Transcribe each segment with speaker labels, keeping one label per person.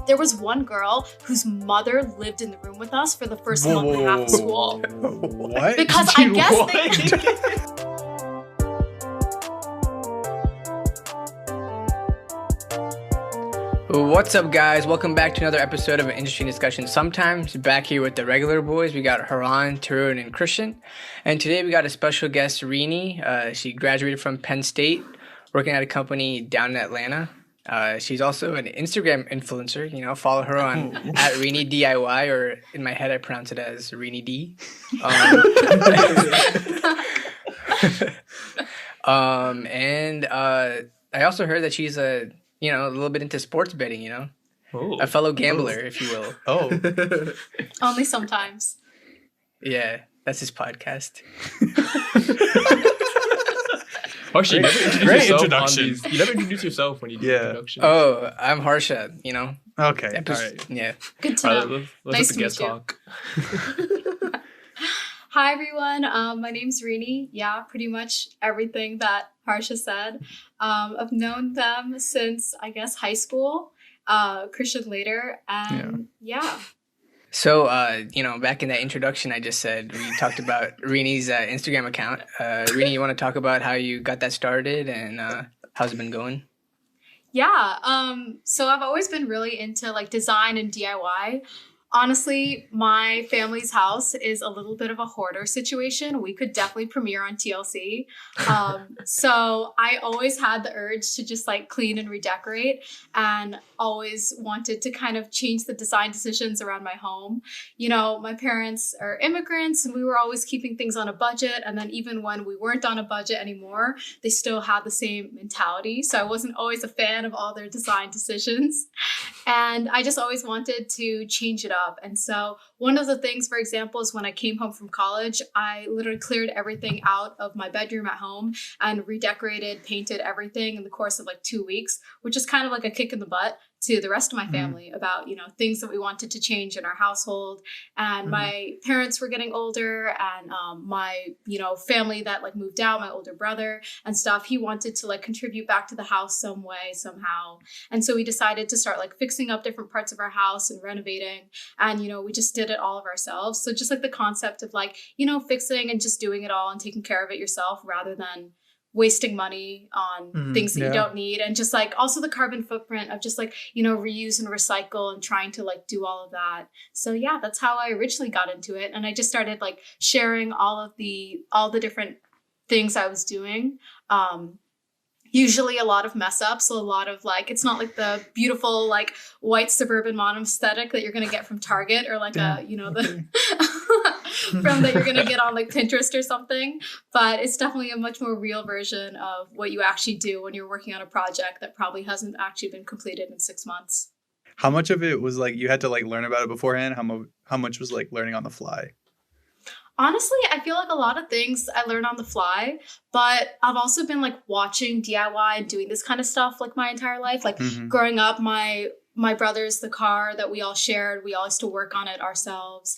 Speaker 1: There was one girl whose mother lived in the room with us for the first month and a half of school.
Speaker 2: What?
Speaker 1: Because I guess
Speaker 3: What's up, guys? Welcome back to another episode of an interesting discussion. Sometimes back here with the regular boys, we got Haran, Tarun, and Christian. And today we got a special guest, Rini. She graduated from Penn State, working at a company down in Atlanta. She's also an Instagram influencer. You know, follow her on at Rini DIY, or in my head I pronounce it as Rini D. And I also heard that she's a little bit into sports betting. You know, a fellow gambler, if you will.
Speaker 2: Oh,
Speaker 1: only sometimes.
Speaker 3: Yeah, that's his podcast.
Speaker 4: Actually,
Speaker 2: great introduction.
Speaker 4: You never introduce yourself when you do introductions.
Speaker 3: Oh, I'm Harsha, you know.
Speaker 2: Okay.
Speaker 4: All right.
Speaker 3: Yeah.
Speaker 1: Good to know.
Speaker 4: Let's
Speaker 1: Nice
Speaker 4: let the
Speaker 1: to
Speaker 4: guest
Speaker 1: meet you.
Speaker 4: talk.
Speaker 1: Hi, everyone. My name's Rini. Yeah, pretty much everything that Harsha said. I've known them since, I guess, high school. Christian later. And yeah.
Speaker 3: So, back in that introduction I just said, we talked about Rini's Instagram account. Rini, you want to talk about how you got that started and how's it been going?
Speaker 1: Yeah. So I've always been really into like design and DIY. Honestly, my family's house is a little bit of a hoarder situation. We could definitely premiere on TLC. So I always had the urge to just like clean and redecorate, and always wanted to kind of change the design decisions around my home. You know, my parents are immigrants and we were always keeping things on a budget. And then even when we weren't on a budget anymore, they still had the same mentality. So I wasn't always a fan of all their design decisions. And I just always wanted to change it up. And so one of the things, for example, is when I came home from college, I literally cleared everything out of my bedroom at home and redecorated, painted everything in the course of like 2 weeks, which is kind of like a kick in the butt to the rest of my family about, things that we wanted to change in our household. And my parents were getting older, and my, family that like moved out, my older brother and stuff, he wanted to like contribute back to the house some way, somehow. And so we decided to start like fixing up different parts of our house and renovating. And, we just did it all of ourselves. So just like the concept of like, fixing and just doing it all and taking care of it yourself rather than wasting money on things that you don't need. And just like also the carbon footprint of just like, reuse and recycle and trying to like do all of that. So yeah, that's how I originally got into it. And I just started like sharing all the different things I was doing. Usually a lot of mess ups, so a lot of like, it's not like the beautiful like white suburban mom aesthetic that you're going to get from Target, or like the from that you're going to get on like Pinterest or something. But it's definitely a much more real version of what you actually do when you're working on a project that probably hasn't actually been completed in 6 months.
Speaker 2: How much of it was like you had to like learn about it beforehand? How much was like learning on the fly?
Speaker 1: Honestly, I feel like a lot of things I learned on the fly, but I've also been like watching DIY and doing this kind of stuff like my entire life. Like growing up, my brother's the car that we all shared. We all used to work on it ourselves.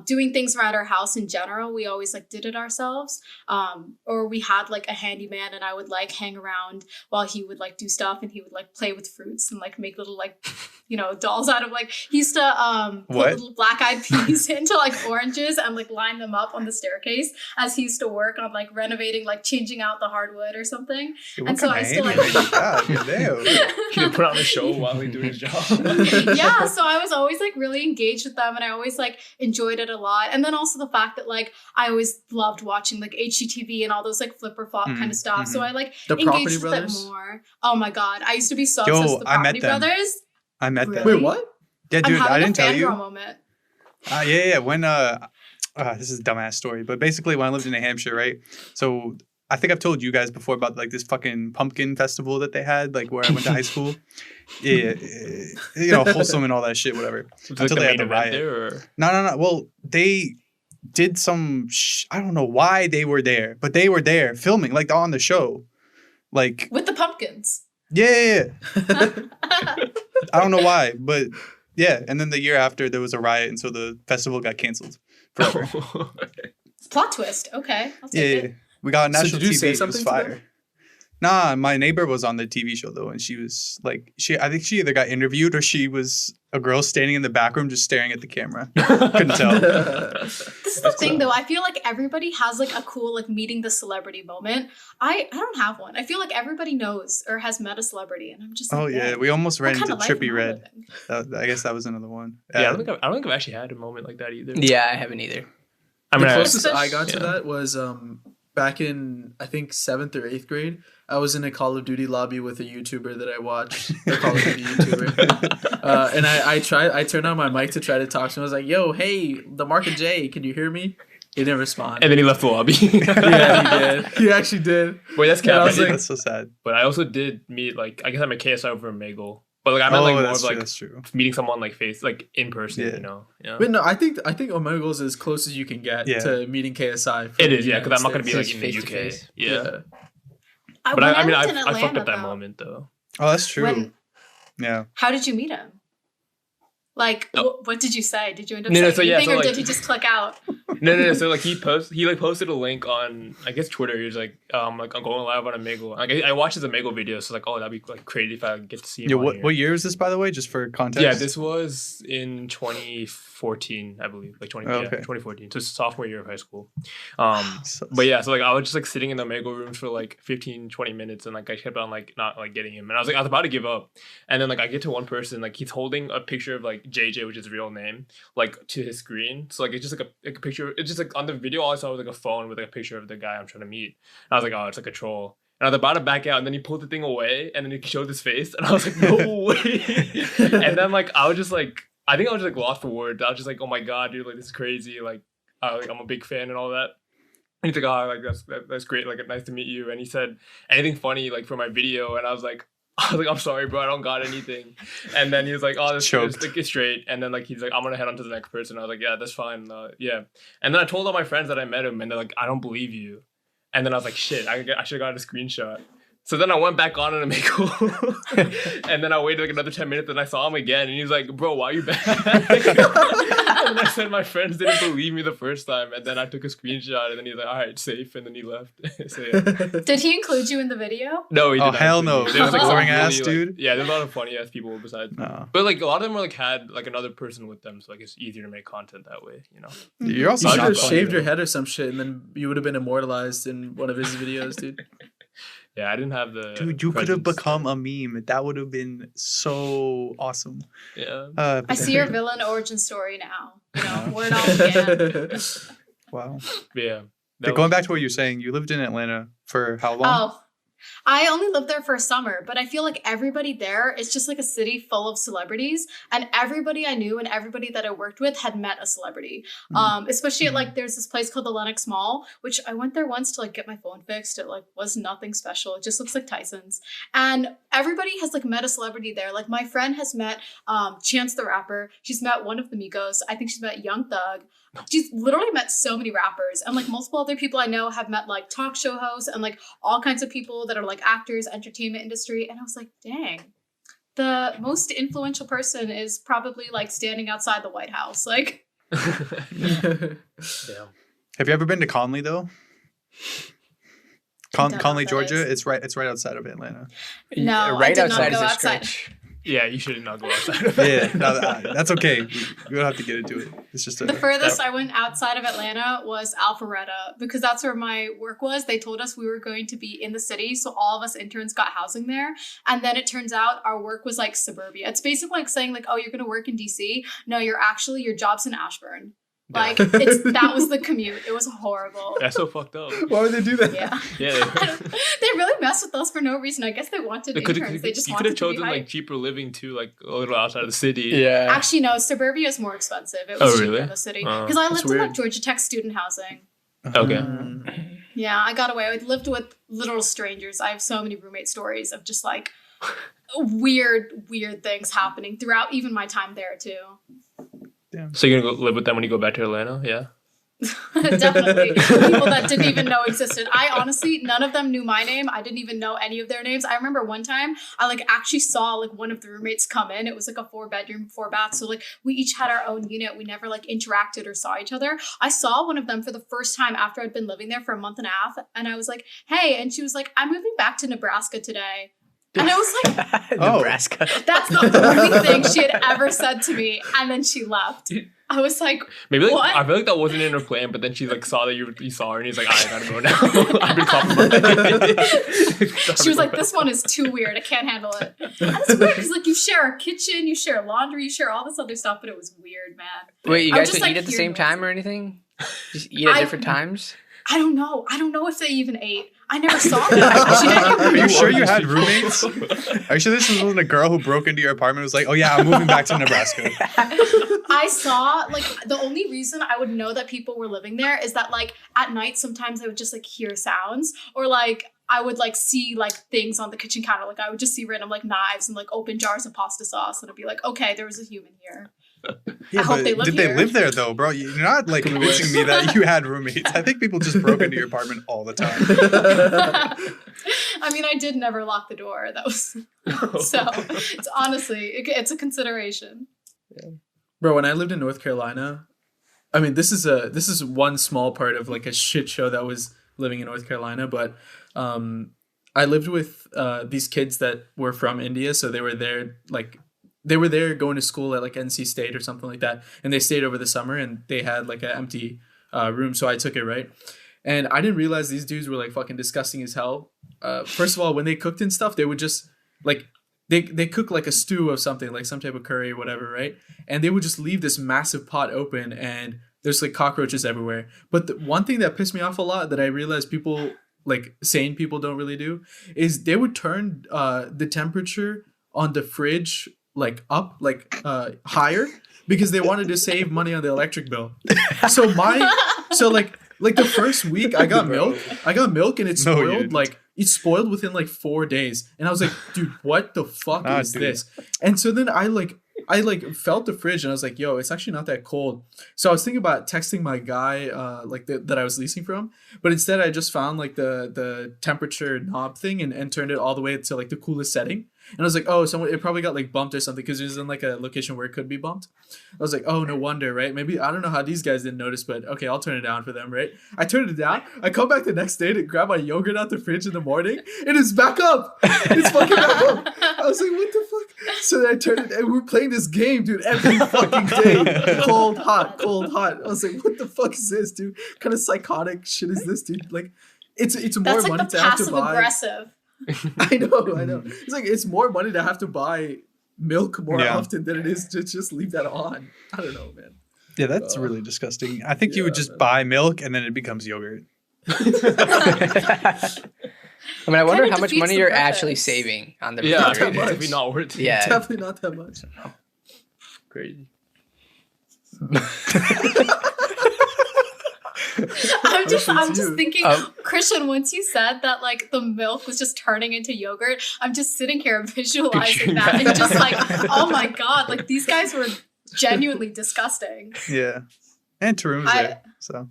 Speaker 1: Doing things around our house in general, we always like did it ourselves. Or we had like a handyman, and I would like hang around while he would like do stuff, and he would like play with fruits and like make little like, dolls out of like, he used to put little black-eyed peas into like oranges and like line them up on the staircase as he used to work on like renovating, like changing out the hardwood or something. And so I still like
Speaker 4: He would put on a show while he doing his job.
Speaker 1: Yeah, so I was always like really engaged with them, and I always like enjoyed it a lot. And then also the fact that like I always loved watching like HGTV and all those like flipper flop kind of stuff. So I like engaged with it more. Oh my god, I used to be so obsessed with the Property Brothers.
Speaker 2: I met them.
Speaker 4: Wait, what?
Speaker 2: Yeah, dude, I didn't tell you.
Speaker 1: Moment.
Speaker 2: Yeah. When this is a dumbass story, but basically when I lived in New Hampshire, right? So I think I've told you guys before about like this fucking pumpkin festival that they had, like where I went to high school. Yeah, wholesome and all that shit, whatever.
Speaker 4: Until they had the riot there, or?
Speaker 2: No. Well, they did some. I don't know why they were there, but they were there filming, like on the show, like
Speaker 1: with the pumpkins.
Speaker 2: Yeah. I don't know why, but yeah. And then the year after, there was a riot, and so the festival got canceled forever.
Speaker 1: Plot twist. Okay, I'll take it.
Speaker 2: We got national
Speaker 4: so did you
Speaker 2: TV.
Speaker 4: say
Speaker 2: It was
Speaker 4: something
Speaker 2: fire. Nah, my neighbor was on the TV show though, and she was like, I think she either got interviewed or she was a girl standing in the back room just staring at the camera. Couldn't tell.
Speaker 1: This is the thing though. I feel like everybody has like a cool like meeting the celebrity moment. I don't have one. I feel like everybody knows or has met a celebrity, and I'm just like,
Speaker 2: Oh yeah,
Speaker 1: man,
Speaker 2: we almost ran
Speaker 1: what kind
Speaker 2: into
Speaker 1: of life
Speaker 2: Trippy
Speaker 1: am I
Speaker 2: Red.
Speaker 1: living?
Speaker 2: I guess that was another one.
Speaker 4: Yeah, I don't think I've actually had a moment like that either.
Speaker 3: Yeah, I haven't either.
Speaker 4: I mean,
Speaker 5: The closest I
Speaker 1: Especially-
Speaker 5: got to that was back in I think 7th or 8th grade. I was in a Call of Duty lobby with a YouTuber that I watched, a Call of Duty YouTuber, and I turned on my mic to try to talk to him. I was like, "Yo, hey, the Mark and J, can you hear me?" He didn't respond.
Speaker 4: And then he left the lobby.
Speaker 5: Yeah, he did. He actually did.
Speaker 4: Wait, that's
Speaker 5: Yeah, I
Speaker 4: cap.
Speaker 5: was like-
Speaker 2: That's so sad.
Speaker 4: But I also did meet like I guess I met KSI over Megal. But like I meant like more
Speaker 2: that's
Speaker 4: of like
Speaker 2: true, that's true.
Speaker 4: meeting someone like in person.
Speaker 2: Yeah.
Speaker 4: You know. Yeah.
Speaker 5: But no, I think Omegle's is as close as you can get
Speaker 2: Yeah.
Speaker 5: to meeting KSI.
Speaker 4: It is, yeah, because I'm not gonna be
Speaker 5: States.
Speaker 4: like in the UK.
Speaker 3: Face-to-face.
Speaker 4: Yeah.
Speaker 1: When
Speaker 4: But I mean,
Speaker 1: lived in
Speaker 4: I fucked
Speaker 1: Atlanta,
Speaker 4: up that
Speaker 1: though,
Speaker 4: moment though.
Speaker 2: Oh, that's true.
Speaker 1: When,
Speaker 2: Yeah.
Speaker 1: how did you meet him? Like,
Speaker 4: Oh.
Speaker 1: what did you say? Did you end up
Speaker 4: No, no,
Speaker 1: saying
Speaker 4: so yeah,
Speaker 1: anything,
Speaker 4: so,
Speaker 1: or
Speaker 4: like-
Speaker 1: did he just click out?
Speaker 4: No. So like he posted a link on I guess Twitter. He was like I'm going live on a Megal. Like I watched his Megal video, so like that'd be like crazy if I get to see him.
Speaker 2: Yeah.
Speaker 4: on
Speaker 2: What
Speaker 4: here.
Speaker 2: what year is this, by the way? Just for context.
Speaker 4: Yeah, this was in 2014, I believe, like 2014. So it's sophomore year of high school. But yeah, so like I was just like sitting in the Megal rooms for like 15, 20 minutes, and like I kept on like not like getting him, and I was about to give up, and then like I get to one person, like he's holding a picture of like JJ, which is his real name, like to his screen. So like it's just like a picture. It's just like on the video, all I saw was like a phone with like a picture of the guy I'm trying to meet. And I was like, oh, it's like a troll. And I was about to back out, and then he pulled the thing away, and then he showed his face, and I was like, no way. And then like I was just like, I think I was just like lost for words. I was just like, oh my god, dude, like this is crazy. Like I'm a big fan and all that. And he's like, oh, like that's great. Like nice to meet you. And he said anything funny like for my video, and I was like, I'm sorry, bro, I don't got anything. And then he was like, oh, this
Speaker 2: Choked.
Speaker 4: like, it's straight. And then like he's like, I'm gonna head on to the next person. I was like, yeah, that's fine. Yeah. And then I told all my friends that I met him, and they're like, I don't believe you. And then I was like, shit, I should have got a screenshot. So then I went back on a Megal, and then I waited like another 10 minutes, and I saw him again, and he was like, bro, why are you back? And I said my friends didn't believe me the first time, and then I took a screenshot, and then he's like, all right, safe, and then he left. So yeah.
Speaker 1: Did he include you in the video?
Speaker 4: No, he did
Speaker 2: Oh,
Speaker 4: not
Speaker 2: hell
Speaker 4: include
Speaker 2: no.
Speaker 4: me. There was, like,
Speaker 2: Boring
Speaker 4: some
Speaker 2: ass
Speaker 4: really,
Speaker 2: dude.
Speaker 4: Yeah, there's a lot of funny ass people besides me.
Speaker 2: No.
Speaker 4: But like a lot of them were like had like another person with them, so like it's easier to make content that way, you know.
Speaker 2: You're also
Speaker 5: You should
Speaker 2: not
Speaker 5: have
Speaker 2: funny,
Speaker 5: shaved your
Speaker 2: though.
Speaker 5: head or some shit, and then you would have been immortalized in one of his videos, dude.
Speaker 4: Yeah, I didn't have the
Speaker 2: Dude, you could have
Speaker 4: presence.
Speaker 2: become a meme. That would have been so awesome.
Speaker 4: Yeah.
Speaker 1: I see your villain origin story now. You know, where it all began.
Speaker 2: Wow.
Speaker 4: Yeah.
Speaker 2: But going back to what you're saying, you lived in Atlanta for how long?
Speaker 1: Oh, I only lived there for a summer, but I feel like everybody there is just like a city full of celebrities, and everybody I knew and everybody that I worked with had met a celebrity. Especially at like there's this place called the Lenox Mall, which I went there once to like get my phone fixed. It like was nothing special. It just looks like Tyson's, and everybody has like met a celebrity there. Like my friend has met Chance the Rapper. She's met one of the Migos. I think she's met Young Thug. She's literally met so many rappers, and like multiple other people I know have met like talk show hosts and like all kinds of people that are like actors, entertainment industry. And I was like, dang, the most influential person is probably like standing outside the White House. Like,
Speaker 4: Yeah.
Speaker 2: Have you ever been to Conley though?
Speaker 1: I don't know
Speaker 2: Conley,
Speaker 1: what that
Speaker 2: Georgia.
Speaker 1: is.
Speaker 2: It's right outside of Atlanta.
Speaker 1: No, I
Speaker 3: right
Speaker 1: did not
Speaker 3: outside
Speaker 1: go
Speaker 3: is a
Speaker 1: outside.
Speaker 3: stretch.
Speaker 4: Yeah, you should not go outside of
Speaker 2: Yeah, no, that's okay. We don't have to get into it. It's just
Speaker 1: The furthest I went outside of Atlanta was Alpharetta, because that's where my work was. They told us we were going to be in the city, so all of us interns got housing there. And then it turns out our work was like suburbia. It's basically like saying like, oh, you're going to work in DC. No, your job's in Ashburn. Like that was the commute. It was horrible.
Speaker 4: That's so fucked up.
Speaker 5: Why would they do that?
Speaker 1: Yeah.
Speaker 4: Yeah.
Speaker 1: They really messed with us for no reason. I guess they wanted interns. They just
Speaker 4: you could
Speaker 1: wanted
Speaker 4: have
Speaker 1: to be
Speaker 4: chosen
Speaker 1: hyped.
Speaker 4: like cheaper living too, like a little outside of the city.
Speaker 3: Yeah.
Speaker 1: Actually, no, suburbia is more expensive. It
Speaker 4: Oh,
Speaker 1: was cheaper
Speaker 4: really?
Speaker 1: in the city.
Speaker 4: Oh.
Speaker 1: Because I
Speaker 5: That's
Speaker 1: lived in like
Speaker 5: weird.
Speaker 1: Georgia Tech student housing.
Speaker 4: Okay.
Speaker 1: Yeah, I got away. I lived with literal strangers. I have so many roommate stories of just like weird things happening throughout even my time there too.
Speaker 4: So you're gonna go live with them when you go back to Atlanta? Yeah.
Speaker 1: Definitely. People that didn't even know existed. I honestly, none of them knew my name. I didn't even know any of their names. I remember one time I like actually saw like one of the roommates come in. It was like a 4-bedroom, 4-bath. So like we each had our own unit. We never like interacted or saw each other. I saw one of them for the first time after I'd been living there for a month and a half. And I was like, hey. And she was like, I'm moving back to Nebraska today. And I was like,
Speaker 3: Nebraska.
Speaker 1: That's the only thing she had ever said to me. And then she left. I was like,
Speaker 4: maybe like,
Speaker 1: what?
Speaker 4: I feel like that wasn't in her plan, but then she like saw that you saw her and he's like, I gotta go now. I've been compromised.
Speaker 1: She was like, this one is too weird. I can't handle it. And it's weird because like you share a kitchen, you share laundry, you share all this other stuff, but it was weird, man.
Speaker 3: Wait, you guys didn't eat at the same time or anything? Just eat at different times?
Speaker 1: I don't know. I don't know if they even ate. I never saw them.
Speaker 2: Are you sure you had roommates? Are you sure this wasn't a girl who broke into your apartment and was like, oh yeah, I'm moving back to Nebraska?
Speaker 1: I saw, like, the only reason I would know that people were living there is that, like, at night, sometimes I would just, like, hear sounds. Or, like, I would, like, see, like, things on the kitchen counter. Like, I would just see random, like, knives and, like, open jars of pasta sauce. And I'd be like, okay, there was a human here.
Speaker 2: Yeah,
Speaker 1: I hope they live
Speaker 2: did
Speaker 1: here.
Speaker 2: they live there, though, bro? You're not, like, convincing me that you had roommates. I think people just broke into your apartment all the time.
Speaker 1: I mean, I did never lock the door. That was... So, it's honestly, it's a consideration.
Speaker 5: Yeah. Bro, when I lived in North Carolina, I mean, this is one small part of like a shit show that was living in North Carolina, but I lived with these kids that were from India, so they were there going to school at like NC State or something like that, and they stayed over the summer and they had like an empty room, so I took it, right? And I didn't realize these dudes were like fucking disgusting as hell. First of all, when they cooked and stuff, they would just like They cook like a stew of something, like some type of curry or whatever, right? And they would just leave this massive pot open and there's like cockroaches everywhere. But the one thing that pissed me off a lot that I realized people, like sane people don't really do, is they would turn the temperature on the fridge like up, like higher, because they wanted to save money on the electric bill. So the first week I got milk and it spoiled It's spoiled within like 4 days. And I was like, dude, what the fuck is this? And so then I felt the fridge and I was like, yo, it's actually not that cold. So I was thinking about texting my guy that I was leasing from. But instead I just found like the temperature knob thing and turned it all the way to like the coolest setting. And I was like, oh, it probably got like bumped or something because it was in like a location where it could be bumped. I was like, oh, no wonder, right? Maybe, I don't know how these guys didn't notice, but okay, I'll turn it down for them, right? I turned it down. I come back the next day to grab my yogurt out the fridge in the morning. And it's back up. It's fucking back up. I was like, what the fuck? So then I turned it, and we're playing this game, dude, every fucking day. Cold, hot, cold, hot. I was like, what the fuck is this, dude? What kind of psychotic shit is this, dude? Like, it's more
Speaker 1: money
Speaker 5: to have to buy. That's like the passive
Speaker 1: aggressive.
Speaker 5: I know. It's like it's more money to have to buy milk more often than it is to just leave that on. I don't know, man.
Speaker 2: Yeah, that's really disgusting. I think you would just buy milk and then it becomes yogurt.
Speaker 3: I mean, I wonder how much money you're actually saving on the refrigerator.
Speaker 5: Yeah,
Speaker 4: definitely not worth it.
Speaker 3: Yeah,
Speaker 5: definitely not that much.
Speaker 4: Crazy.
Speaker 1: I'm just thinking, Christian, once you said that like the milk was just turning into yogurt, I'm just sitting here visualizing that and just like, oh my God, like these guys were genuinely disgusting.
Speaker 2: Yeah. And Tarun was there, so.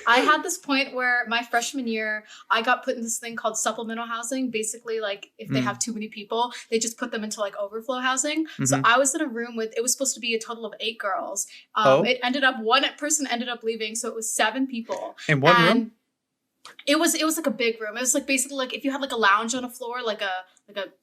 Speaker 1: I had this point where my freshman year, I got put in this thing called supplemental housing. Basically, like if they have too many people, they just put them into like overflow housing. Mm-hmm. So I was in a room it was supposed to be a total of 8 girls. It ended up, one person ended up leaving. So it was 7 people.
Speaker 2: In one room?
Speaker 1: It was like a big room. It was like basically like if you had like a lounge on a floor, like a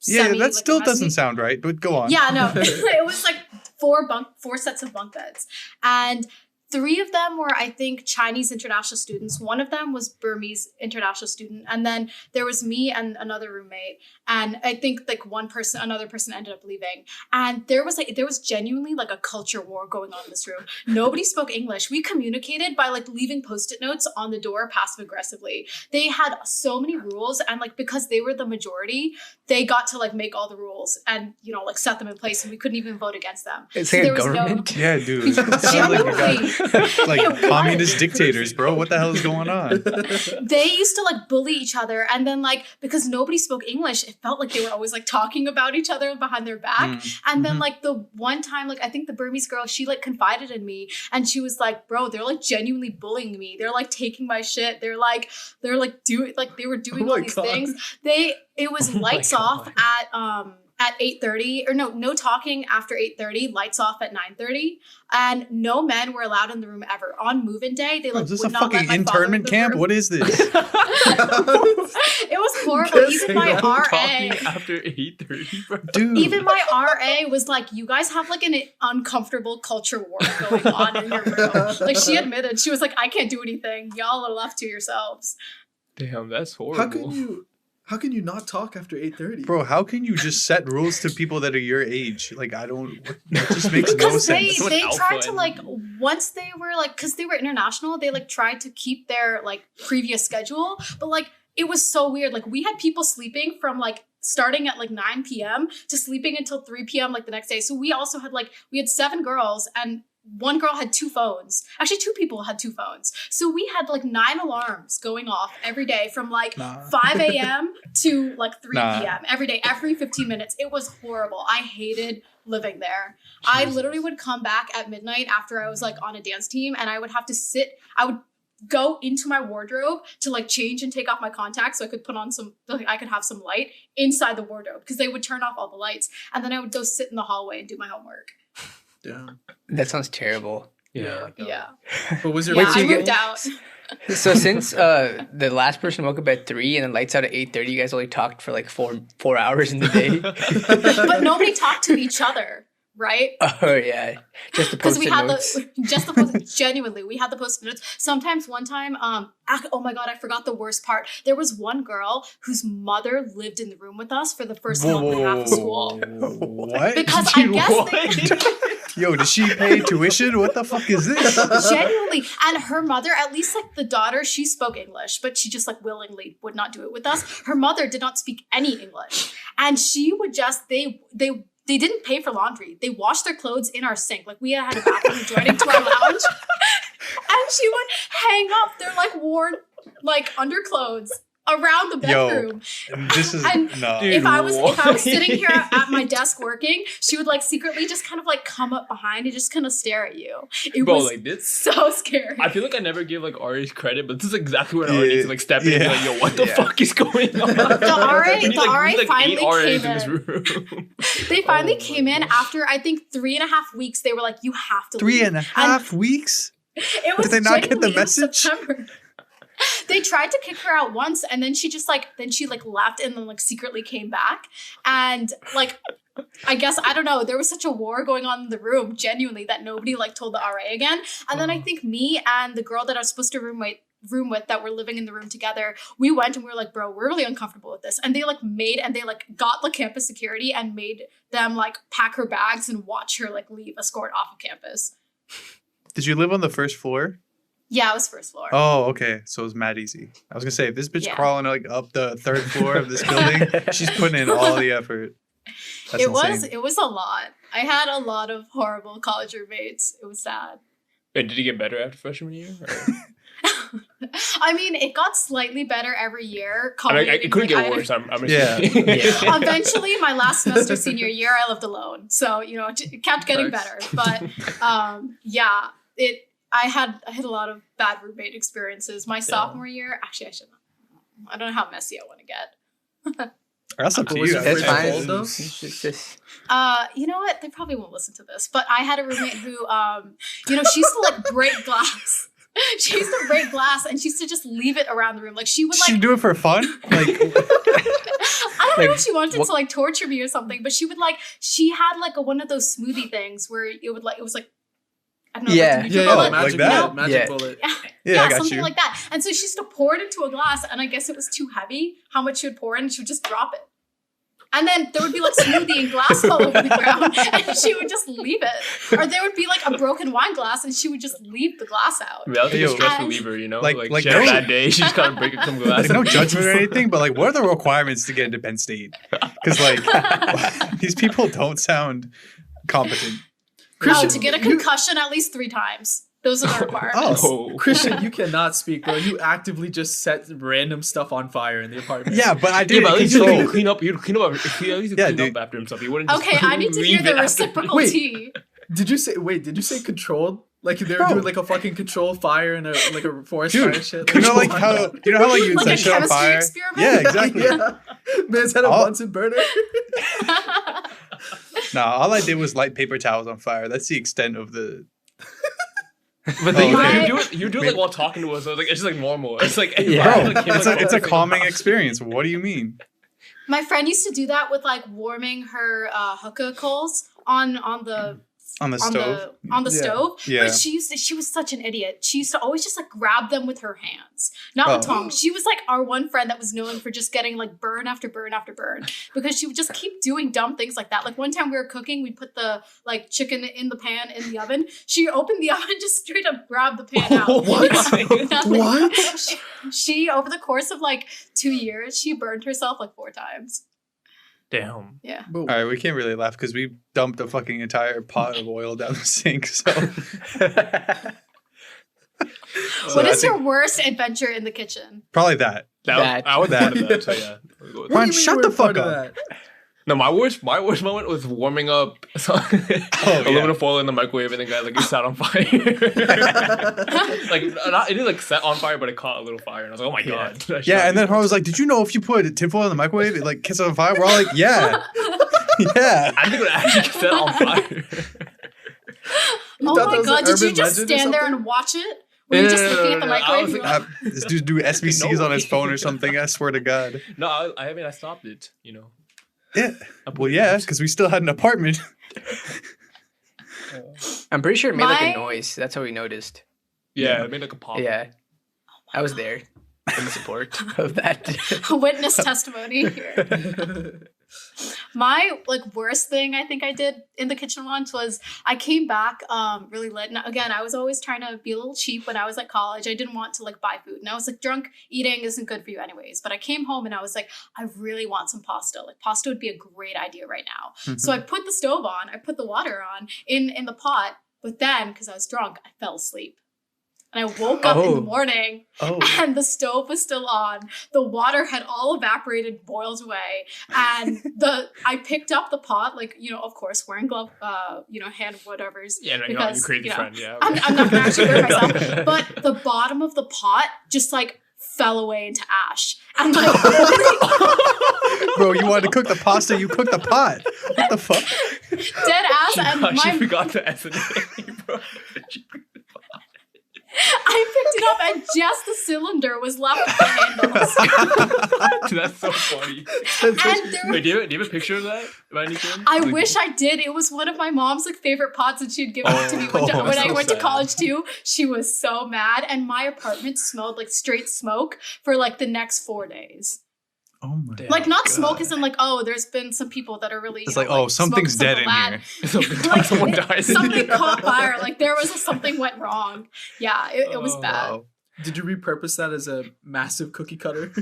Speaker 2: yeah, that still doesn't sound right, but go on.
Speaker 1: Yeah, no. It was like 4 sets of bunk beds. And 3 of them were, I think, Chinese international students. 1 of them was Burmese international student. And then there was me and another roommate. And I think like another person ended up leaving. And there was genuinely like a culture war going on in this room. Nobody spoke English. We communicated by like leaving Post-it notes on the door passive aggressively. They had so many rules. And like, because they were the majority, they got to like make all the rules and, you know, like set them in place, and we couldn't even vote against them.
Speaker 3: It's
Speaker 1: So
Speaker 3: like
Speaker 1: there
Speaker 3: a
Speaker 1: was no-
Speaker 3: government.
Speaker 2: Yeah, dude.
Speaker 1: Genuinely.
Speaker 2: Like
Speaker 1: It was.
Speaker 2: communist dictators, bro. What the hell is going on?
Speaker 1: They used to like bully each other, and then like because nobody spoke English, it felt like they were always like talking about each other behind their back. And then like the one time, like I think the Burmese girl, she like confided in me, and she was like, bro, they're like genuinely bullying me. They're like taking my shit. They're doing like they were doing all these things. It was lights off at 8:30, or no talking after 8:30, lights off at 9:30, and no men were allowed in the room ever. On move-in day, they like
Speaker 2: Is this
Speaker 1: would
Speaker 2: a
Speaker 1: not let
Speaker 2: fucking
Speaker 1: my father in
Speaker 2: internment
Speaker 1: the
Speaker 2: camp?
Speaker 1: room.
Speaker 2: What is this?
Speaker 1: It was horrible. Even my
Speaker 4: Talking
Speaker 1: RA,
Speaker 4: after 8:30, bro.
Speaker 2: Dude.
Speaker 1: even my RA was like, you guys have like an uncomfortable culture war going on in your room. Like she admitted, she was like, I can't do anything. Y'all are left to yourselves.
Speaker 4: Damn, that's horrible.
Speaker 5: How can you not talk after 8:30?
Speaker 2: Bro, how can you just set rules to people that are your age? Like, I don't. That just makes no
Speaker 1: Because
Speaker 2: sense.
Speaker 4: Someone
Speaker 1: they
Speaker 4: alpha
Speaker 1: tried to
Speaker 4: and-
Speaker 1: like, once they were like, because they were international, they like tried to keep their like previous schedule, but like it was so weird. Like we had people sleeping from like starting at like 9 p.m. to sleeping until 3 p.m. like the next day. So we also had we had 7 girls, and one girl had 2 phones. Actually, 2 people had 2 phones. So we had like 9 alarms going off every day from like 5 a.m. to like 3 p.m. every day, every 15 minutes. It was horrible. I hated living there. I literally would come back at midnight after I was like on a dance team, and I would have to I would go into my wardrobe to like change and take off my contacts so I could put on I could have some light inside the wardrobe, because they would turn off all the lights, and then I would go sit in the hallway and do my homework.
Speaker 5: Yeah.
Speaker 3: That sounds terrible.
Speaker 4: Yeah.
Speaker 1: Yeah.
Speaker 5: But was your
Speaker 1: Yeah,
Speaker 3: Wait, so
Speaker 1: I
Speaker 3: you get-
Speaker 1: moved out.
Speaker 3: So since the last person woke up at 3 and then lights out at 8:30, you guys only talked for like four hours in the day.
Speaker 1: But nobody talked to each other, right?
Speaker 3: Oh yeah, just the
Speaker 1: Because we
Speaker 3: post-it
Speaker 1: had
Speaker 3: notes.
Speaker 1: genuinely, we had the post-it notes. Sometimes one time, oh my God, I forgot the worst part. There was one girl whose mother lived in the room with us for the first month and a half of school.
Speaker 2: What?
Speaker 1: Because I guess
Speaker 2: Yo, does she pay tuition? What the fuck is this?
Speaker 1: genuinely, and her mother, at least like the daughter, she spoke English, but she just like willingly would not do it with us. Her mother did not speak any English, and she would just they didn't pay for laundry. They washed their clothes in our sink. Like we had a bathroom adjoining to our lounge, and she would hang up their like worn like underclothes around the bedroom.
Speaker 2: This is
Speaker 1: And
Speaker 2: no.
Speaker 4: Dude,
Speaker 1: if I was
Speaker 4: what?
Speaker 1: sitting here at my desk working, she would like secretly just kind of like come up behind and just kind of stare at you. It
Speaker 4: Bro,
Speaker 1: was
Speaker 4: like this.
Speaker 1: so scary.
Speaker 4: I feel like I never give like RAs credit, but this is exactly when RA needs to like step in and be
Speaker 2: Yeah.
Speaker 4: like, yo, what the fuck is going on?
Speaker 1: The
Speaker 4: We need,
Speaker 1: RA finally
Speaker 4: 8 RAs
Speaker 1: came
Speaker 4: in this
Speaker 1: in.
Speaker 4: room.
Speaker 1: They finally
Speaker 4: Oh
Speaker 1: came
Speaker 4: my
Speaker 1: in
Speaker 4: gosh.
Speaker 1: after I think 3.5 weeks. They were like, "You have to leave."
Speaker 2: 3.5 weeks?
Speaker 1: It was
Speaker 2: Did they not get the
Speaker 1: genuinely in
Speaker 2: message?
Speaker 1: September. They tried to kick her out once, and then she left and then like secretly came back, and like I guess I don't know. There was such a war going on in the room, genuinely, that nobody like told the RA again. And then I think me and the girl that I was supposed to room with that were living in the room together, we went and we were like, bro, we're really uncomfortable with this. And they got the campus security and made them like pack her bags and watch her like leave, escort off of campus.
Speaker 2: Did you live on the first floor?
Speaker 1: Yeah, it was first floor.
Speaker 2: Oh, okay. So it was mad easy. I was gonna say, if this bitch
Speaker 1: Yeah.
Speaker 2: crawling like up the 3rd floor of this building, she's putting in all the effort. That's insane.
Speaker 1: It was a lot. I had a lot of horrible college roommates. It was sad.
Speaker 4: Wait, did he get better after freshman year? Or?
Speaker 1: I mean, it got slightly better every year.
Speaker 4: I mean, it couldn't
Speaker 1: Like,
Speaker 4: get worse. I'm
Speaker 2: Yeah.
Speaker 4: assuming.
Speaker 3: Yeah.
Speaker 1: Eventually, my last semester senior year, I lived alone. So, you know, it kept getting better. But yeah, I had a lot of bad roommate experiences. My sophomore year, actually, I don't know how messy I want to get.
Speaker 2: That's up to
Speaker 5: Was
Speaker 2: you.
Speaker 5: your
Speaker 3: That's
Speaker 5: friend
Speaker 3: fine.
Speaker 5: cold, though?
Speaker 3: It's just-
Speaker 1: You know what? They probably won't listen to this. But I had a roommate who, you know, she used to like break glass. She used to break glass, and she used to just leave it around the room. Like she would like
Speaker 2: She do it for fun? Like,
Speaker 1: I don't know
Speaker 3: Like,
Speaker 1: if she wanted
Speaker 3: what-
Speaker 1: to like torture me or something, but she had like one of those smoothie things where it was like I don't know,
Speaker 3: Yeah.
Speaker 1: like,
Speaker 5: Yeah,
Speaker 2: Oh,
Speaker 5: like
Speaker 2: like
Speaker 5: magic
Speaker 2: that?
Speaker 5: bullet. Magic
Speaker 3: Yeah.
Speaker 5: bullet.
Speaker 2: yeah, I got
Speaker 1: something
Speaker 2: you.
Speaker 1: like that. And so she used to pour it into a glass, and I guess it was too heavy how much she would pour in, and she would just drop it. And then there would be like smoothie and glass all over the ground, and she would just leave it. Or there would be like a broken wine glass, and she would just leave the glass out.
Speaker 4: I mean, that was like a stress reliever, you know?
Speaker 2: Like
Speaker 4: she had a bad day, she just gotta break some glass.
Speaker 2: Like, no judgment or anything, but like, what are the requirements to get into Penn State? Because like, these people don't sound competent.
Speaker 1: Christian, to get a concussion at least 3 times. Those are the requirements.
Speaker 5: Oh, Christian, you cannot speak, bro. You actively just set random stuff on fire in the apartment.
Speaker 2: Yeah, but I did.
Speaker 4: At least you clean up. You clean up after himself. You wouldn't. Just
Speaker 1: Okay, I need to hear the reciprocal tea.
Speaker 5: Did you say controlled? Like they were doing like a fucking controlled fire in a forest fire shit. Like,
Speaker 2: you know how you
Speaker 1: like
Speaker 2: set shit on fire?
Speaker 1: Experiment?
Speaker 2: Yeah, exactly.
Speaker 5: Yeah. Man's had a Bunsen burner.
Speaker 2: No, all I did was light paper towels on fire. That's the extent of the.
Speaker 4: But then you do it like while talking to us. So it's like it's just like normal. It's like
Speaker 2: it's a calming experience. What do you mean?
Speaker 1: My friend used to do that with like warming her hookah coals on the
Speaker 2: stove.
Speaker 1: On the stove.
Speaker 2: Yeah.
Speaker 1: But she was such an idiot. She used to always just like grab them with her hands, not with tongs. She was like our one friend that was known for just getting like burn after burn after burn because she would just keep doing dumb things like that. Like one time we were cooking, we put the like chicken in the pan in the oven. She opened the oven, just straight up grabbed the pan out.
Speaker 5: What?
Speaker 1: She over the course of like 2 years, she burned herself like 4 times.
Speaker 4: Damn.
Speaker 1: Yeah.
Speaker 2: All right, we can't really laugh because we dumped a fucking entire pot of oil down the sink. So,
Speaker 1: what is your worst adventure in the kitchen?
Speaker 2: Probably that.
Speaker 4: I would part of that. So yeah.
Speaker 2: Ryan, shut the fuck up.
Speaker 4: No, my worst moment was warming up aluminum foil in the microwave, and then guys like it sat on fire. Like it didn't like set on fire, but it caught a little fire, and I was like, oh my god.
Speaker 2: Yeah, and then I was like, did you know if you put tinfoil in the microwave, it like catches on fire? We're all like, yeah, yeah.
Speaker 4: I think it would actually set on fire.
Speaker 1: Oh my god! Did you just stand there and watch it? Were you just looking at the microwave?
Speaker 2: This dude do SBCs on his phone or something. I swear to God.
Speaker 4: No, I stopped it. You know.
Speaker 2: Yeah. Well, yeah, because we still had an apartment.
Speaker 3: I'm pretty sure it made like a noise. That's how we noticed.
Speaker 4: Yeah, it made like a pop.
Speaker 3: Yeah. I was there in support of that.
Speaker 1: Witness testimony here. My like worst thing I think I did in the kitchen once was I came back really late. Now, again, I was always trying to be a little cheap when I was at college. I didn't want to like buy food. And I was like, drunk eating isn't good for you anyways. But I came home and I was like, I really want some pasta. Like pasta would be a great idea right now. Mm-hmm. So I put the stove on, I put the water on in the pot. But then because I was drunk, I fell asleep. And I woke up in the morning and the stove was still on. The water had all evaporated, boiled away. And I picked up the pot, like, you know, of course, wearing glove, hand whatevers.
Speaker 4: Yeah, no, because, you're crazy friend, yeah.
Speaker 1: I'm not going to actually wear myself. But the bottom of the pot just like fell away into ash. And like,
Speaker 2: bro, you wanted to cook the pasta, you cooked the pot. What the fuck?
Speaker 1: Dead ass.
Speaker 4: She forgot the S and A, bro.
Speaker 1: I picked it up and just the cylinder was left with the handles.
Speaker 4: Dude, that's so funny. Wait, do you have a picture of that by any chance?
Speaker 1: I wish I did. It was one of my mom's like favorite pots that she'd given it to me when I went to college too. She was so mad, and my apartment smelled like straight smoke for like the next 4 days.
Speaker 2: Oh my
Speaker 1: like not God. Smoke isn't like, oh, there's been some people that are really
Speaker 2: it's like, oh, something's dead in here.
Speaker 1: Like,
Speaker 4: someone died.
Speaker 1: Something caught fire. Like there was something went wrong. Yeah, it was bad.
Speaker 5: Wow. Did you repurpose that as a massive cookie cutter?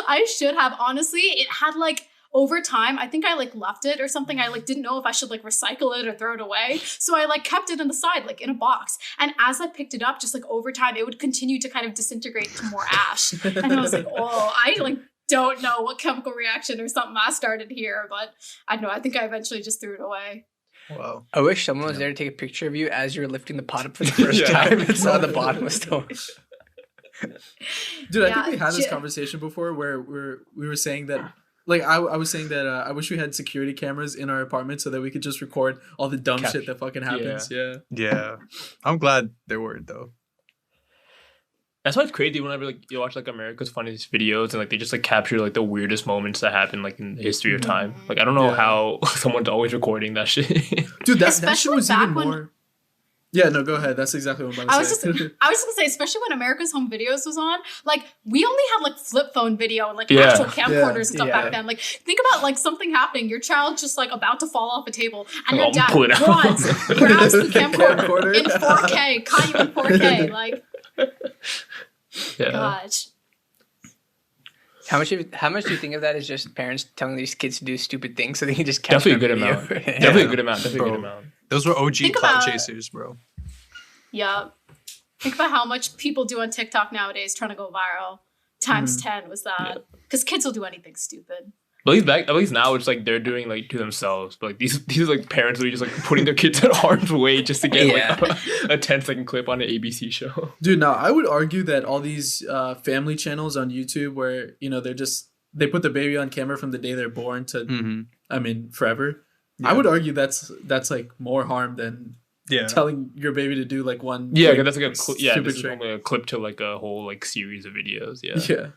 Speaker 1: I should have. Honestly, it had like over time, I think I like left it or something. I like didn't know if I should like recycle it or throw it away. So I like kept it in the side, like in a box. And as I picked it up, just like over time, it would continue to kind of disintegrate to more ash. And I was like, oh, I like don't know what chemical reaction or something I started here, but I don't know. I think I eventually just threw it away.
Speaker 2: Wow.
Speaker 3: I wish someone was there to take a picture of you as you were lifting the pot up for the first time and saw the bottom was still.
Speaker 5: Dude, I think we had this conversation before where we were saying that. Like, I was saying that I wish we had security cameras in our apartment so that we could just record all the dumb shit that fucking happens.
Speaker 2: Yeah. I'm glad there weren't, though.
Speaker 4: That's why it's crazy whenever like you watch like America's Funniest Videos and like they just like capture like the weirdest moments that happen like in the history of time. Like, I don't know how someone's always recording that shit.
Speaker 5: Dude, that shit was even more... Yeah, no, go ahead. That's exactly what I'm about to say.
Speaker 1: I was just gonna say, especially when America's Home Videos was on, like we only had like flip phone video and like actual camcorders and stuff back then. Like think about like something happening, your child just like about to fall off a table, and your dad grabs the camcorder in 4K, caught you in 4K, like. Gosh.
Speaker 3: How much do you think of that is just parents telling these kids to do stupid things so they can just catch
Speaker 4: Definitely a good amount. Definitely a good amount.
Speaker 2: Those were OG clout chasers, bro.
Speaker 1: Yeah. Think about how much people do on TikTok nowadays trying to go viral. Times 10 was that. Because kids will do anything stupid.
Speaker 4: But at least now it's like they're doing like to themselves. But like these like parents who are just like putting their kids at harm's way just to get like a 10-second clip on an ABC show.
Speaker 5: Dude, now I would argue that all these family channels on YouTube where, you know, they put the baby on camera from the day they're born to, I mean, forever. Yeah. I would argue that's like more harm than telling your baby to do like one.
Speaker 4: Yeah, because that's like this is only a clip to like a whole like series of videos. Yeah.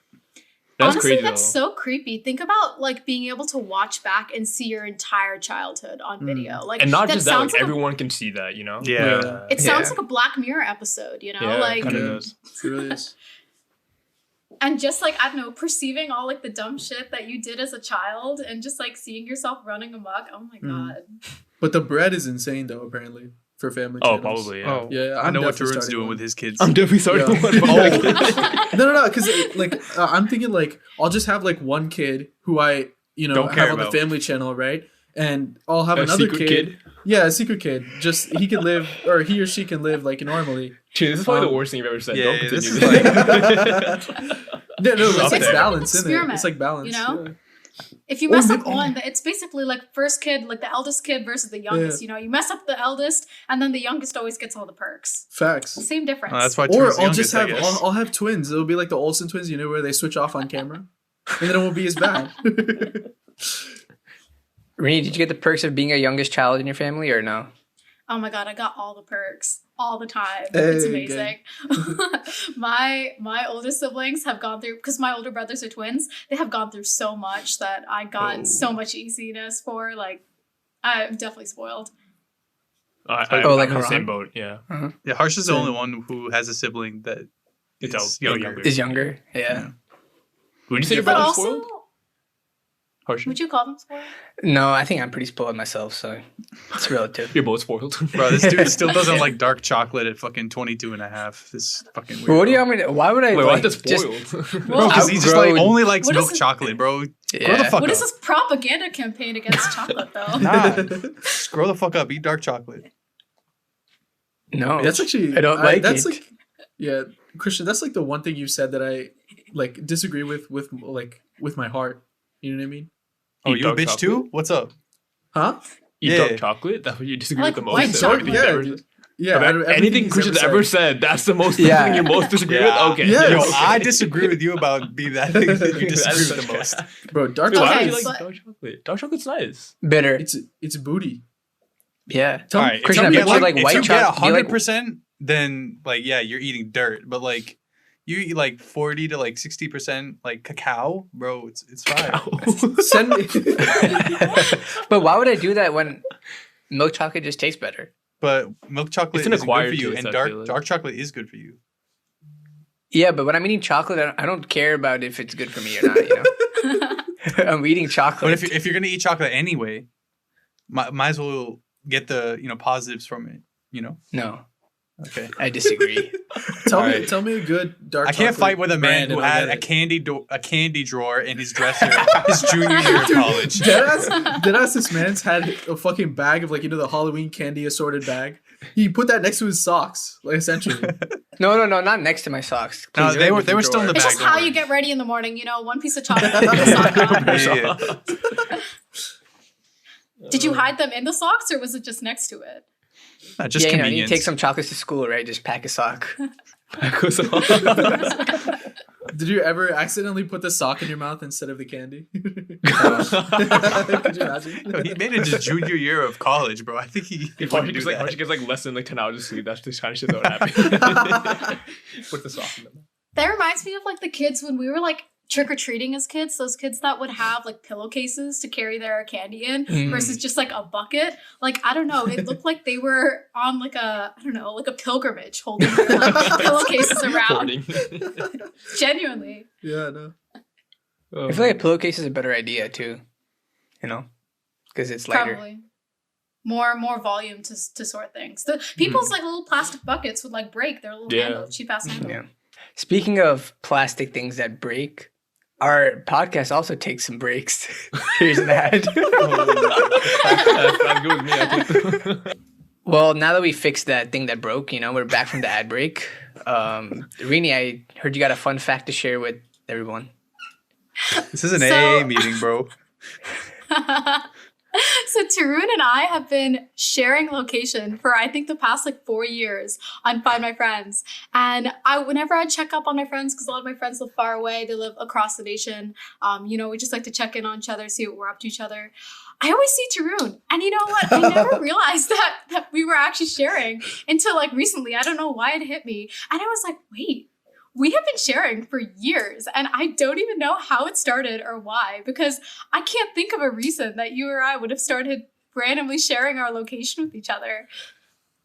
Speaker 1: That's honestly, crazy, that's so creepy. Think about like being able to watch back and see your entire childhood on video. Like,
Speaker 4: and not just that, like everyone can see that, you know?
Speaker 2: Yeah.
Speaker 1: It sounds like a Black Mirror episode, you know?
Speaker 4: Yeah,
Speaker 1: like,
Speaker 4: it does.
Speaker 5: It really is.
Speaker 1: And just like, I don't know, perceiving all like the dumb shit that you did as a child and just like seeing yourself running amok. Oh my God. But
Speaker 5: the bread is insane though, apparently. For family channels.
Speaker 4: Probably, yeah.
Speaker 5: Oh, yeah,
Speaker 2: I know what Rins doing with his kids.
Speaker 4: I'm definitely starting one.
Speaker 5: No, because like I'm thinking like I'll just have like one kid who I have on the family channel, right? And I'll have another kid. Yeah, a secret kid. Just he can live, or he or she can live like normally.
Speaker 4: Dude, this is probably the worst thing you've ever said. Don't continue.
Speaker 5: This is like it's like balance, isn't it? It's like balance,
Speaker 1: you know. Yeah. If you mess up one, it's basically like first kid, like the eldest kid versus the youngest. You know, you mess up the eldest, and then the youngest always gets all the perks.
Speaker 5: Facts.
Speaker 1: Same difference.
Speaker 2: That's why.
Speaker 5: Or I'll just have I'll have twins. It'll be like the Olsen twins, you know, where they switch off on camera, and then it won't be as bad.
Speaker 3: Rini, did you get the perks of being a youngest child in your family, or no?
Speaker 1: Oh my God, I got all the perks all the time. It's amazing. My older siblings have gone through, because my older brothers are twins, they have gone through so much that I got so much easiness for. Like, I'm definitely spoiled.
Speaker 4: I'm in the same boat, yeah.
Speaker 2: Uh-huh. Yeah, Harsh is the only one who has a sibling that is younger.
Speaker 3: Is younger, yeah.
Speaker 4: Would you say your brother's spoiled?
Speaker 1: Harsh? Would you call them spoiled?
Speaker 3: No, I think I'm pretty spoiled myself, so it's relative.
Speaker 4: You're both spoiled.
Speaker 2: Bro, this dude still doesn't like dark chocolate at fucking 22 and a half. This is fucking weird.
Speaker 3: Well, what do you want me to, why would I
Speaker 4: why is spoiled?
Speaker 2: Bro, because he just like only likes milk chocolate, bro.
Speaker 3: Yeah.
Speaker 2: Grow the fuck
Speaker 1: What
Speaker 2: up.
Speaker 1: is this propaganda campaign against chocolate, though?
Speaker 2: Nah, just grow the fuck up. Eat dark chocolate.
Speaker 3: No.
Speaker 5: That's actually,
Speaker 3: I don't like
Speaker 5: that's
Speaker 3: it.
Speaker 5: Like, yeah, Christian, that's like the one thing you said that I like disagree with my heart. You know what I mean?
Speaker 2: Oh, you a bitch chocolate? Too? What's up?
Speaker 5: Huh?
Speaker 4: Eat dark chocolate? That's what you disagree with the most?
Speaker 1: White chocolate.
Speaker 5: Yeah.
Speaker 4: Anything Christian's ever said, that's the most thing you most disagree with? Okay.
Speaker 5: Yeah.
Speaker 2: Yo, I disagree with you about being that thing that you disagree with the most.
Speaker 5: Bro, dark
Speaker 4: chocolate. Why
Speaker 1: Okay,
Speaker 4: do you like dark chocolate? Dark chocolate's nice.
Speaker 3: Bitter.
Speaker 5: It's booty.
Speaker 3: Yeah.
Speaker 2: All right,
Speaker 3: Christian, I bet you like white chocolate.
Speaker 2: 100%, then like yeah, you're eating dirt. But like you eat like 40 to like 60% like cacao, bro. It's fine.
Speaker 5: Send me.
Speaker 3: But why would I do that when milk chocolate just tastes better?
Speaker 2: But milk chocolate
Speaker 4: is good for you,
Speaker 2: and dark chocolate is good for you.
Speaker 3: Yeah, but when I'm eating chocolate, I don't care about if it's good for me or not. You know, I'm eating chocolate.
Speaker 2: But if you're gonna eat chocolate anyway, might as well get the positives from it. You know.
Speaker 3: No.
Speaker 2: Okay.
Speaker 3: I disagree.
Speaker 5: Tell me a good dark.
Speaker 2: I can't fight with a man who had a candy drawer in his dresser his junior year of college.
Speaker 5: Deadass, this man's had a fucking bag of the Halloween candy assorted bag. He put that next to his socks, like essentially.
Speaker 3: No, not next to my socks.
Speaker 2: Please, no, they were still in the bag.
Speaker 1: It's just how you get ready in the morning. One piece of chocolate and a sock on. Did you hide them in the socks or was it just next to it?
Speaker 2: Just convenience.
Speaker 3: You take some chocolates to school, right? Just pack a sock.
Speaker 5: Did you ever accidentally put the sock in your mouth instead of the candy? Could you imagine?
Speaker 2: No, he made it his junior year of college, bro. I think he
Speaker 4: probably gets less than 10 hours of sleep. That's the kind of shit that would happen. Put the sock in them.
Speaker 1: That reminds me of the kids when we were trick-or-treating as kids, those kids that would have like pillowcases to carry their candy in versus just like a bucket. Like, I don't know, it looked like they were on like a, I don't know, like a pilgrimage holding their like, pillowcases around. Genuinely.
Speaker 5: Yeah, no.
Speaker 3: I feel like a pillowcase is a better idea too, you know, because it's lighter.
Speaker 1: Probably. More volume to sort things. The people's like little plastic buckets would like break their little handle, cheap ass handle.
Speaker 3: Yeah. Speaking of plastic things that break, our podcast also takes some breaks. Here's an ad.
Speaker 4: That's good with me, I think.
Speaker 3: Well, now that we fixed that thing that broke, you know, we're back from the ad break. Rini, I heard you got a fun fact to share with everyone.
Speaker 2: This is an AA meeting, bro.
Speaker 1: So Tarun and I have been sharing location for I think the past like 4 years on Find My Friends. And whenever I check up on my friends, because a lot of my friends live far away, they live across the nation. You know, we just like to check in on each other, see what we're up to each other. I always see Tarun. And you know what? I never realized that we were actually sharing until like recently. I don't know why it hit me. And I was like, wait. We have been sharing for years, and I don't even know how it started or why, because I can't think of a reason that you or I would have started randomly sharing our location with each other.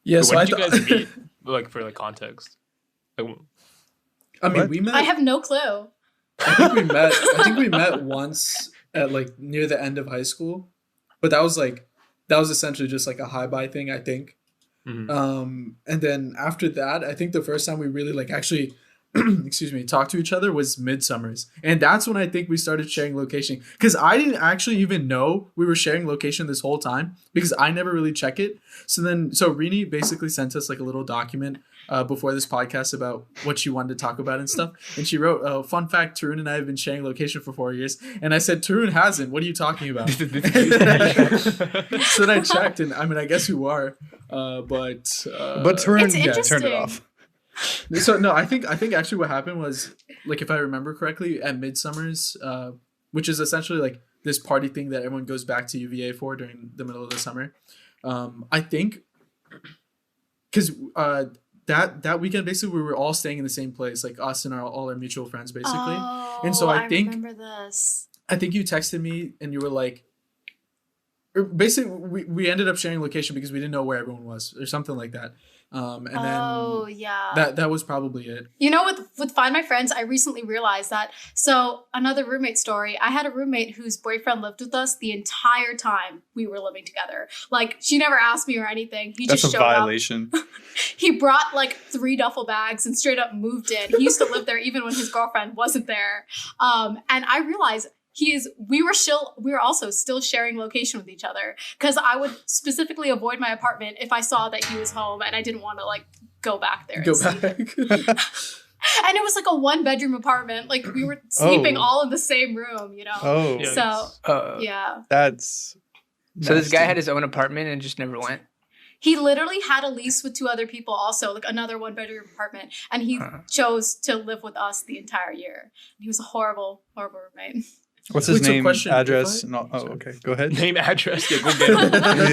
Speaker 5: Yeah,
Speaker 4: so when did you guys meet? Like, for like context. Like,
Speaker 5: I mean, we met.
Speaker 1: I have no clue.
Speaker 5: I think we met once at like near the end of high school, but that was essentially just like a hi-bye thing, I think. Mm-hmm. And then after that, I think the first time we really like actually talk to each other was Midsummers. And that's when I think we started sharing location. Because I didn't actually even know we were sharing location this whole time because I never really check it. So Rini basically sent us like a little document before this podcast about what she wanted to talk about and stuff. And she wrote, fun fact, Tarun and I have been sharing location for 4 years. And I said, Tarun hasn't. What are you talking about? So then I checked, and I mean, I guess you are. But
Speaker 2: Tarun turned it off.
Speaker 5: So no, I think actually what happened was, like, if I remember correctly, at Midsummers, which is essentially like this party thing that everyone goes back to UVA for during the middle of the summer. I think because that weekend basically we were all staying in the same place, like us and all our mutual friends basically.
Speaker 1: Oh,
Speaker 5: and so I think
Speaker 1: remember this.
Speaker 5: I think you texted me and you were like, basically we ended up sharing location because we didn't know where everyone was or something like that. And that was probably it.
Speaker 1: You know, with Find My Friends, I recently realized that. So another roommate story. I had a roommate whose boyfriend lived with us the entire time we were living together. Like, she never asked me or anything. That's just showed
Speaker 2: violation.
Speaker 1: Up. He brought like 3 duffel bags and straight up moved in. He used to live there even when his girlfriend wasn't there. And I realized we were also still sharing location with each other because I would specifically avoid my apartment if I saw that he was home and I didn't want to like go back there. And it was like a 1-bedroom apartment. Like, we were sleeping all in the same room, you know?
Speaker 2: Oh.
Speaker 1: So, yeah.
Speaker 2: That's
Speaker 3: So this guy had his own apartment and just never went?
Speaker 1: He literally had a lease with 2 other people also, like another 1-bedroom apartment. And he chose to live with us the entire year. He was a horrible, horrible roommate.
Speaker 2: What's his name, address? No, okay. Go ahead.
Speaker 4: Name, address. Yeah, go get him.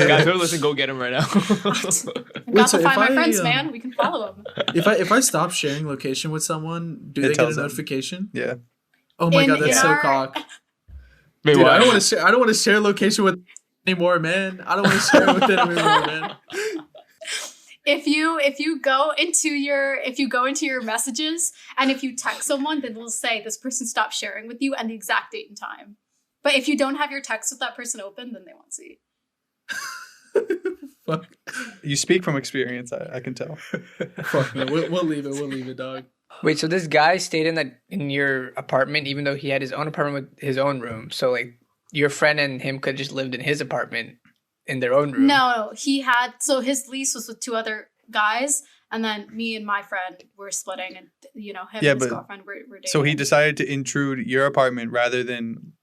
Speaker 4: Guys, who listen, go get him right now.
Speaker 1: Got to Find My Friends, man. We can follow him.
Speaker 5: If I stop sharing location with someone, do they get a notification?
Speaker 2: Yeah.
Speaker 5: Oh my god, that's so cock.
Speaker 4: Wait,
Speaker 5: dude, I don't want to share location with anymore, man. I don't want to share with it anymore, man.
Speaker 1: If you go into your messages and if you text someone, then they'll say this person stopped sharing with you and the exact date and time. But if you don't have your text with that person open, then they won't see.
Speaker 5: Fuck.
Speaker 2: You speak from experience, I can tell.
Speaker 5: Fuck no, we'll leave it. We'll leave it, dog.
Speaker 3: Wait, so this guy stayed in your apartment even though he had his own apartment with his own room. So like your friend and him could have just lived in his apartment in their own room.
Speaker 1: No, so his lease was with 2 other guys, and then me and my friend were splitting, and you know, him and his girlfriend were dating.
Speaker 2: So he decided to intrude your apartment rather than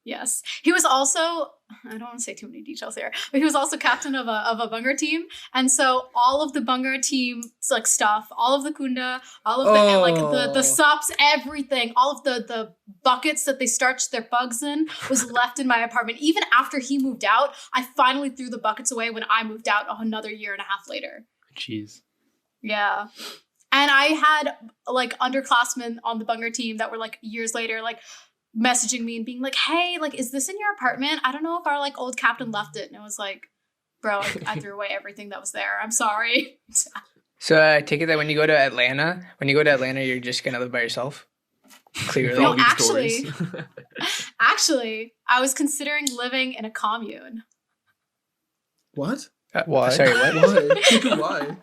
Speaker 1: Yes. He was also, I don't want to say too many details here, but he was also captain of a bungar team. And so all of the bungar team like stuff, all of the kunda, all of the the sops, everything, all of the buckets that they starched their bugs in was left in my apartment. Even after he moved out, I finally threw the buckets away when I moved out another 1.5 years later.
Speaker 4: Jeez.
Speaker 1: Yeah. And I had like underclassmen on the Bunger team that were like years later, like messaging me and being like, hey, like, is this in your apartment? I don't know if our like old captain left it. And it was like, bro, I threw away everything that was there. I'm sorry.
Speaker 3: So I take it that when you go to Atlanta, you're just going to live by yourself? Clearly.
Speaker 1: No, actually, I was considering living in a commune.
Speaker 5: What?
Speaker 2: Why?
Speaker 3: Sorry, what?
Speaker 5: Why?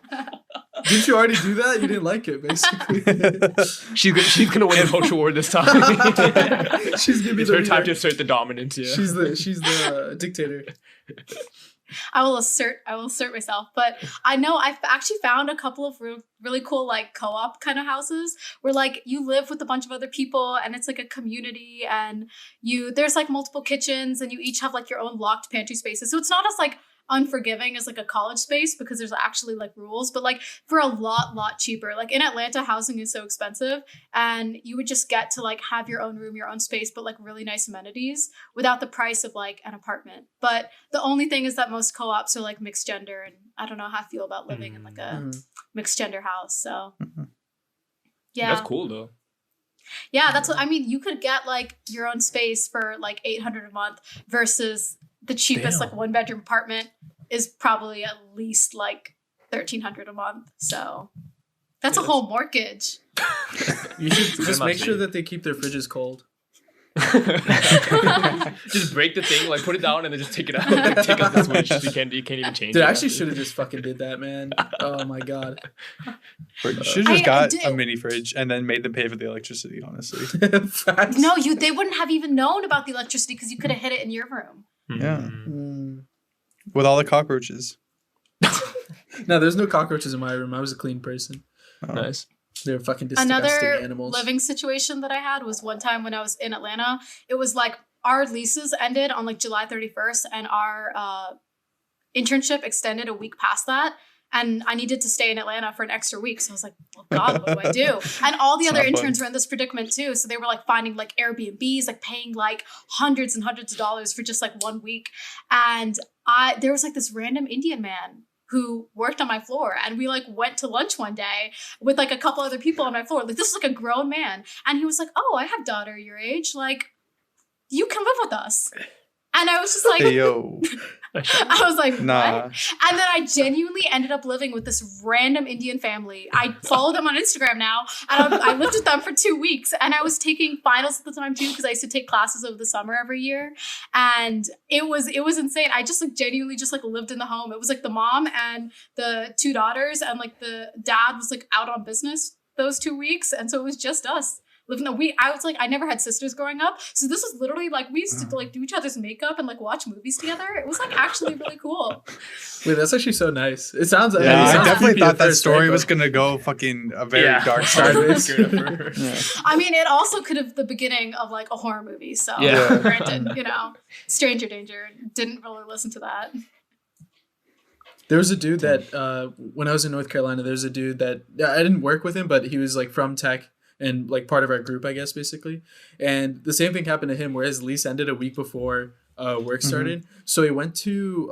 Speaker 5: Didn't you already do that? You didn't like it, basically.
Speaker 4: She's gonna win the culture war this time.
Speaker 5: She's gonna be
Speaker 4: it's her time to assert the dominance. Yeah.
Speaker 5: She's the dictator.
Speaker 1: I will assert myself. But I know I've actually found a couple of really cool like co-op kind of houses where like you live with a bunch of other people and it's like a community and there's like multiple kitchens and you each have like your own locked pantry spaces. So it's not as like unforgiving as like a college space because there's actually like rules, but like for a lot cheaper. Like in Atlanta, housing is so expensive and you would just get to like have your own room, your own space, but like really nice amenities without the price of like an apartment. But the only thing is that most co-ops are like mixed gender and I don't know how I feel about living in like a mixed gender house. So yeah.
Speaker 4: That's cool though.
Speaker 1: Yeah, that's what I mean. You could get like your own space for like $800 a month versus the cheapest like 1-bedroom apartment is probably at least like $1,300 a month. So that's a whole mortgage.
Speaker 5: You should just make sure that they keep their fridges cold.
Speaker 4: Just break the thing, like put it down, and then just take it out. Like, take out the switch. You can't even change
Speaker 5: Dude,
Speaker 4: it.
Speaker 5: I actually should have just fucking did that, man. Oh my god.
Speaker 2: You should have just got a mini fridge and then made them pay for the electricity. Honestly,
Speaker 1: no, they wouldn't have even known about the electricity because you could have hid it in your room.
Speaker 2: Yeah, with all the cockroaches.
Speaker 5: No, there's no cockroaches in my room. I was a clean person.
Speaker 2: Oh.
Speaker 4: Nice.
Speaker 5: They're fucking disgusting
Speaker 1: Another
Speaker 5: animals.
Speaker 1: living situation that I had was one time when I was in Atlanta. It was like our leases ended on like July 31st and our internship extended a week past that. And I needed to stay in Atlanta for an extra week. So I was like, oh God, what do I do? And all the other interns were in this predicament too. So they were like finding like Airbnbs, like paying like hundreds and hundreds of dollars for just like 1 week. And there was like this random Indian man who worked on my floor. And we like went to lunch one day with like a couple other people on my floor. Like this was like a grown man. And he was like, oh, I have a daughter your age. Like you can live with us. And I was just like,
Speaker 2: hey, yo.
Speaker 1: I was like,
Speaker 2: nah.
Speaker 1: what? And then I genuinely ended up living with this random Indian family. I follow them on Instagram now. And I lived with them for 2 weeks. And I was taking finals at the time too, because I used to take classes over the summer every year. And it was insane. I just like genuinely just like lived in the home. It was like the mom and the 2 daughters. And like the dad was like out on business those 2 weeks. And so it was just us. I was like, I never had sisters growing up. So this was literally like, we used to like do each other's makeup and like watch movies together. It was like actually really cool.
Speaker 5: Wait, that's actually so nice. It sounds,
Speaker 2: I definitely thought that story was going to go fucking a very dark sideways.
Speaker 1: I mean, it also could have the beginning of like a horror movie. So granted, Stranger Danger, didn't really listen to that.
Speaker 5: There was a dude that, when I was in North Carolina, there's a dude that, I didn't work with him, but he was like from tech. And like part of our group, I guess, basically. And the same thing happened to him where his lease ended a week before work started. So he went to,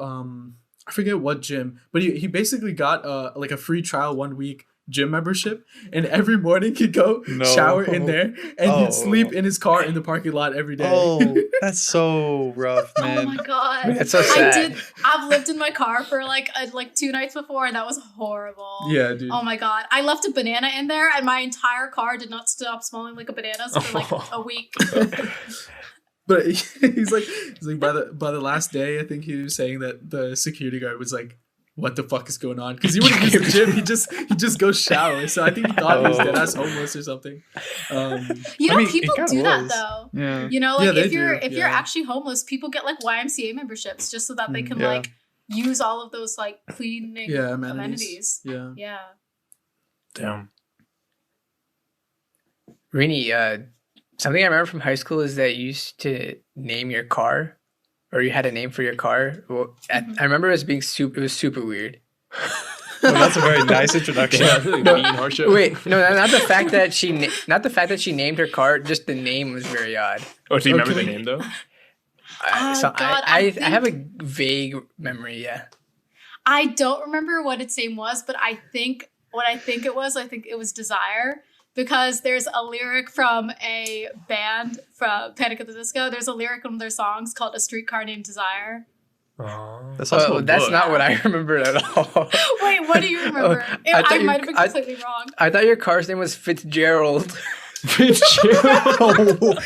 Speaker 5: I forget what gym, but he basically got like a free trial 1 week gym membership. And every morning he'd go shower in there and he'd sleep in his car in the parking lot every day.
Speaker 2: Oh, that's so rough, man.
Speaker 1: Oh my God.
Speaker 3: That's so sad.
Speaker 1: I've lived in my car for like 2 nights before and that was horrible.
Speaker 5: Yeah, dude.
Speaker 1: Oh my God. I left a banana in there and my entire car did not stop smelling like a banana for like a week.
Speaker 5: But he's like by the last day, I think he was saying that the security guard was like, what the fuck is going on? Because he wouldn't use the gym. He just goes shower. So I think he thought he was dead ass homeless or something.
Speaker 1: People do that though.
Speaker 2: Yeah.
Speaker 1: If you're actually homeless, people get like YMCA memberships just so that they can like use all of those like cleaning amenities.
Speaker 5: Yeah.
Speaker 1: Yeah.
Speaker 4: Damn.
Speaker 3: Rini, something I remember from high school is that you used to name your car. Or you had a name for your car. Well, I remember it as being it was super weird.
Speaker 2: Well, that's a very nice introduction.
Speaker 4: Yeah, really mean, harsh.
Speaker 3: Wait, no, not the fact that she named her car. Just the name was very odd.
Speaker 4: Oh, do you remember the name though?
Speaker 3: I have a vague memory. Yeah.
Speaker 1: I don't remember what its name was, but I think what I think it was. I think it was Desire. Because there's a lyric from a band from Panic at the Disco. There's a lyric in their songs called "A Streetcar Named Desire."
Speaker 2: That's also
Speaker 3: that's not what I remembered at all.
Speaker 1: Wait, what do you remember? I might have been completely wrong.
Speaker 3: I thought your car's name was Fitzgerald.
Speaker 4: Fitzgerald.